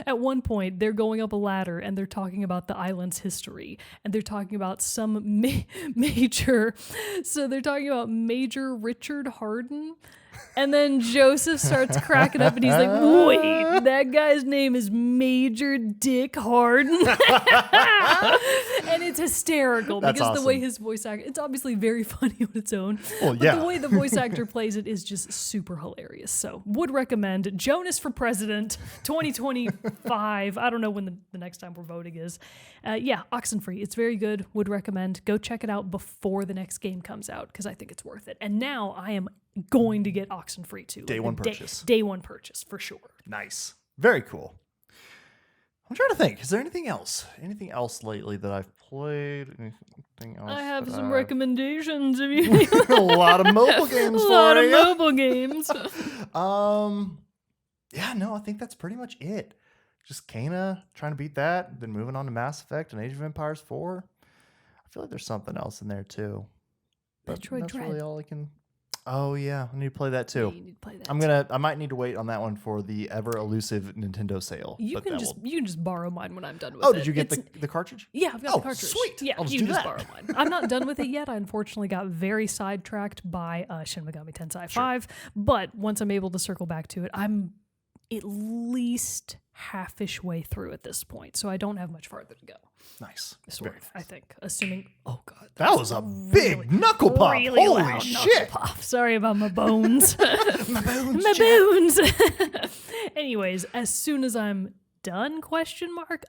At one point, they're going up a ladder, and they're talking about the island's history, and they're talking about some major... So they're talking about Major Richard Harden. And then Joseph starts cracking up and he's like, wait, that guy's name is Major Dick Harden. And it's hysterical because awesome. The way his voice actor, it's obviously very funny on its own. Well, but the way the voice actor plays it is just super hilarious. So would recommend Jonas for President 2025. I don't know when the next time we're voting is. Oxenfree. It's very good. Would recommend. Go check it out before the next game comes out because I think it's worth it. And now I am going to get Oxenfree too. Day one purchase. Day one purchase for sure. Nice. Very cool. I'm trying to think. Is there anything else? Anything else lately that I've played? Anything else? I have some recommendations. If you a lot of mobile games. Mobile games. Yeah, no, I think that's pretty much it. Just Kana, trying to beat that, then moving on to Mass Effect and Age of Empires 4. I feel like there's something else in there too. But Metroid that's Dread. Really all I can. Oh yeah, I need to play that too. Yeah, you need to play that. I might need to wait on that one for the ever elusive Nintendo sale. You can just borrow mine when I'm done with it. Oh, did you get the cartridge? Yeah, I've got the cartridge. Sweet. Yeah, I'll you can just borrow mine. I'm not done with it yet. I unfortunately got very sidetracked by Shin Megami Tensei 5. But once I'm able to circle back to it, I'm at least half-ish way through at this point, so I don't have much farther to go. Nice. Sort of, I think. Assuming, oh God. That was a big knuckle pop. Really Holy loud shit. Knuckle pop. Sorry about my bones. My bones. My bones. Anyways, as soon as I'm done,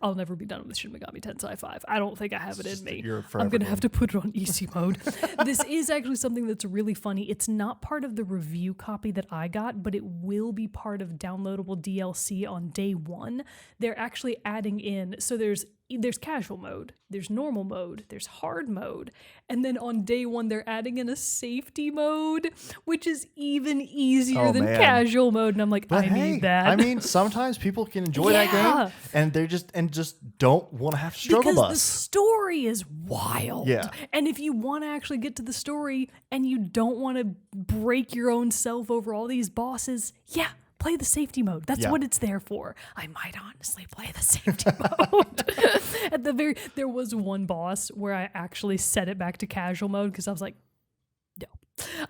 I'll never be done with Shin Megami Tensei 5. I don't think I have it in me. I'm going to have to put it on easy mode. This is actually something that's really funny. It's not part of the review copy that I got, but it will be part of downloadable DLC on day one. They're actually adding in, so there's casual mode, there's normal mode, there's hard mode, and then on day one they're adding in a safety mode, which is even easier than casual mode. And I'm like, I need that. I mean, sometimes people can enjoy that game and they just don't want to have to struggle because the story is wild. Yeah. And if you want to actually get to the story and you don't want to break your own self over all these bosses, play the safety mode. That's what it's there for. I might honestly play the safety mode. There was one boss where I actually set it back to casual mode because I was like, no,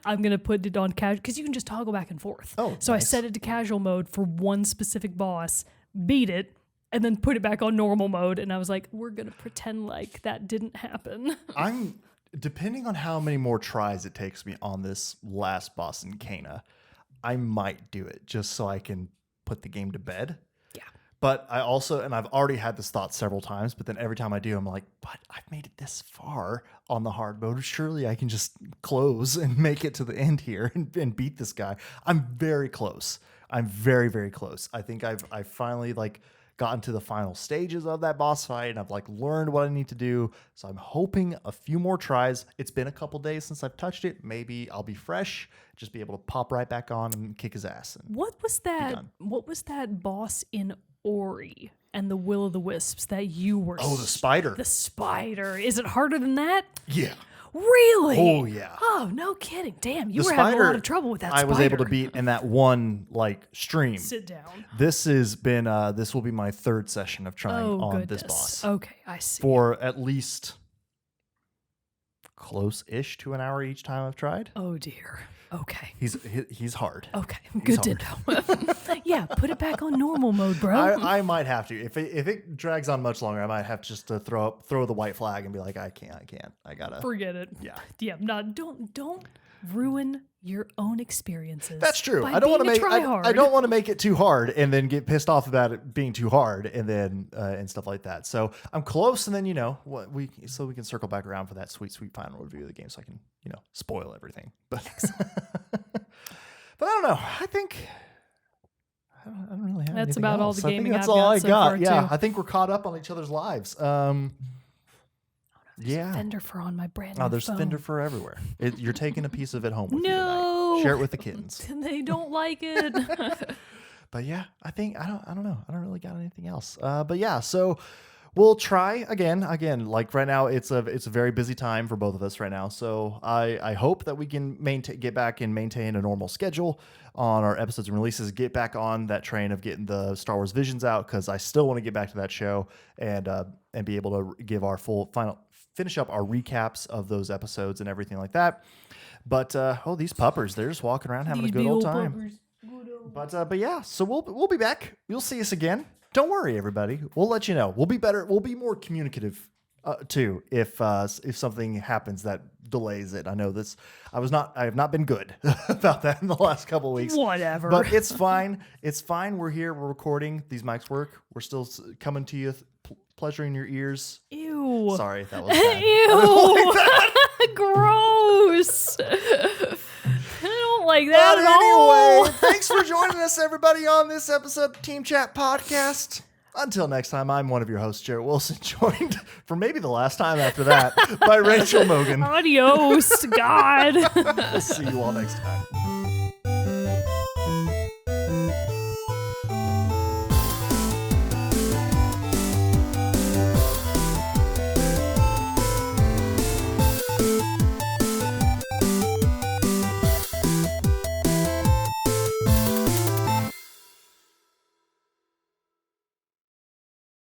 I'm going to put it on casual because you can just toggle back and forth. Oh, so nice. I set it to casual mode for one specific boss, beat it, and then put it back on normal mode. And I was like, we're going to pretend like that didn't happen. Depending on how many more tries it takes me on this last boss in Kana, I might do it just so I can put the game to bed. Yeah. But I also, and I've already had this thought several times, but then every time I do, I'm like, but I've made it this far on the hard mode. Surely I can just close and make it to the end here and beat this guy. I'm very close. I'm very, very close. I think I've finally gotten to the final stages of that boss fight, and I've like learned what I need to do. So I'm hoping a few more tries. It's been a couple days since I've touched it. Maybe I'll be fresh, just be able to pop right back on and kick his ass. What was that? What was that boss in Ori and the Will of the Wisps that you were? Oh, the spider. The spider. Is it harder than that? Yeah. Really? Oh, yeah. Oh, no kidding. Damn, you were having a lot of trouble with that spider. I was able to beat in that one like stream. Sit down. This will be my third session of trying on this boss. Okay, I see. For at least close-ish to an hour each time I've tried. Oh dear. Okay. He's hard. Okay. Good to know. Yeah, put it back on normal mode, bro. I might have to. If it drags on much longer, I might have to just to throw the white flag and be like, I can't. I gotta forget it. Yeah. Yeah. Don't ruin your own experiences. That's true. I don't want to make it too hard and then get pissed off about it being too hard and then and stuff like that. So I'm close, and then we can circle back around for that sweet final review of the game, so I can spoil everything. But but I don't know. I think I don't really have. That's about else. all the gaming that's I've all got I so got. far, Yeah, too. I think we're caught up on each other's lives. Yeah. Fender fur on my brand new there's phone. Fender fur everywhere. You're taking a piece of it home with you No. tonight. Share it with the kittens. They don't like it. But yeah, I think I don't know. I don't really got anything else. But yeah, so we'll try again. Like right now, it's a very busy time for both of us right now. So I hope that we can get back and maintain a normal schedule on our episodes and releases. Get back on that train of getting the Star Wars Visions out, because I still want to get back to that show and be able to give our finish up our recaps of those episodes and everything like that. But these puppers, they're just walking around having a good old time. But yeah, so we'll be back. You'll see us again. Don't worry, everybody. We'll let you know. We'll be better. We'll be more communicative too if something happens that delays it. I know this. I have not been good about that in the last couple of weeks. Whatever. But it's fine. It's fine. We're here. We're recording. These mics work. We're still coming to you, pleasuring your ears. Ew. Sorry, that was bad. Ew. Gross. I don't like that at all. Anyway, thanks for joining us, everybody, on this episode of Team Chat Podcast. Until next time, I'm one of your hosts, Jarrett Wilson, joined for maybe the last time after that by Rachel Mogan. Adios, God. We'll see you all next time.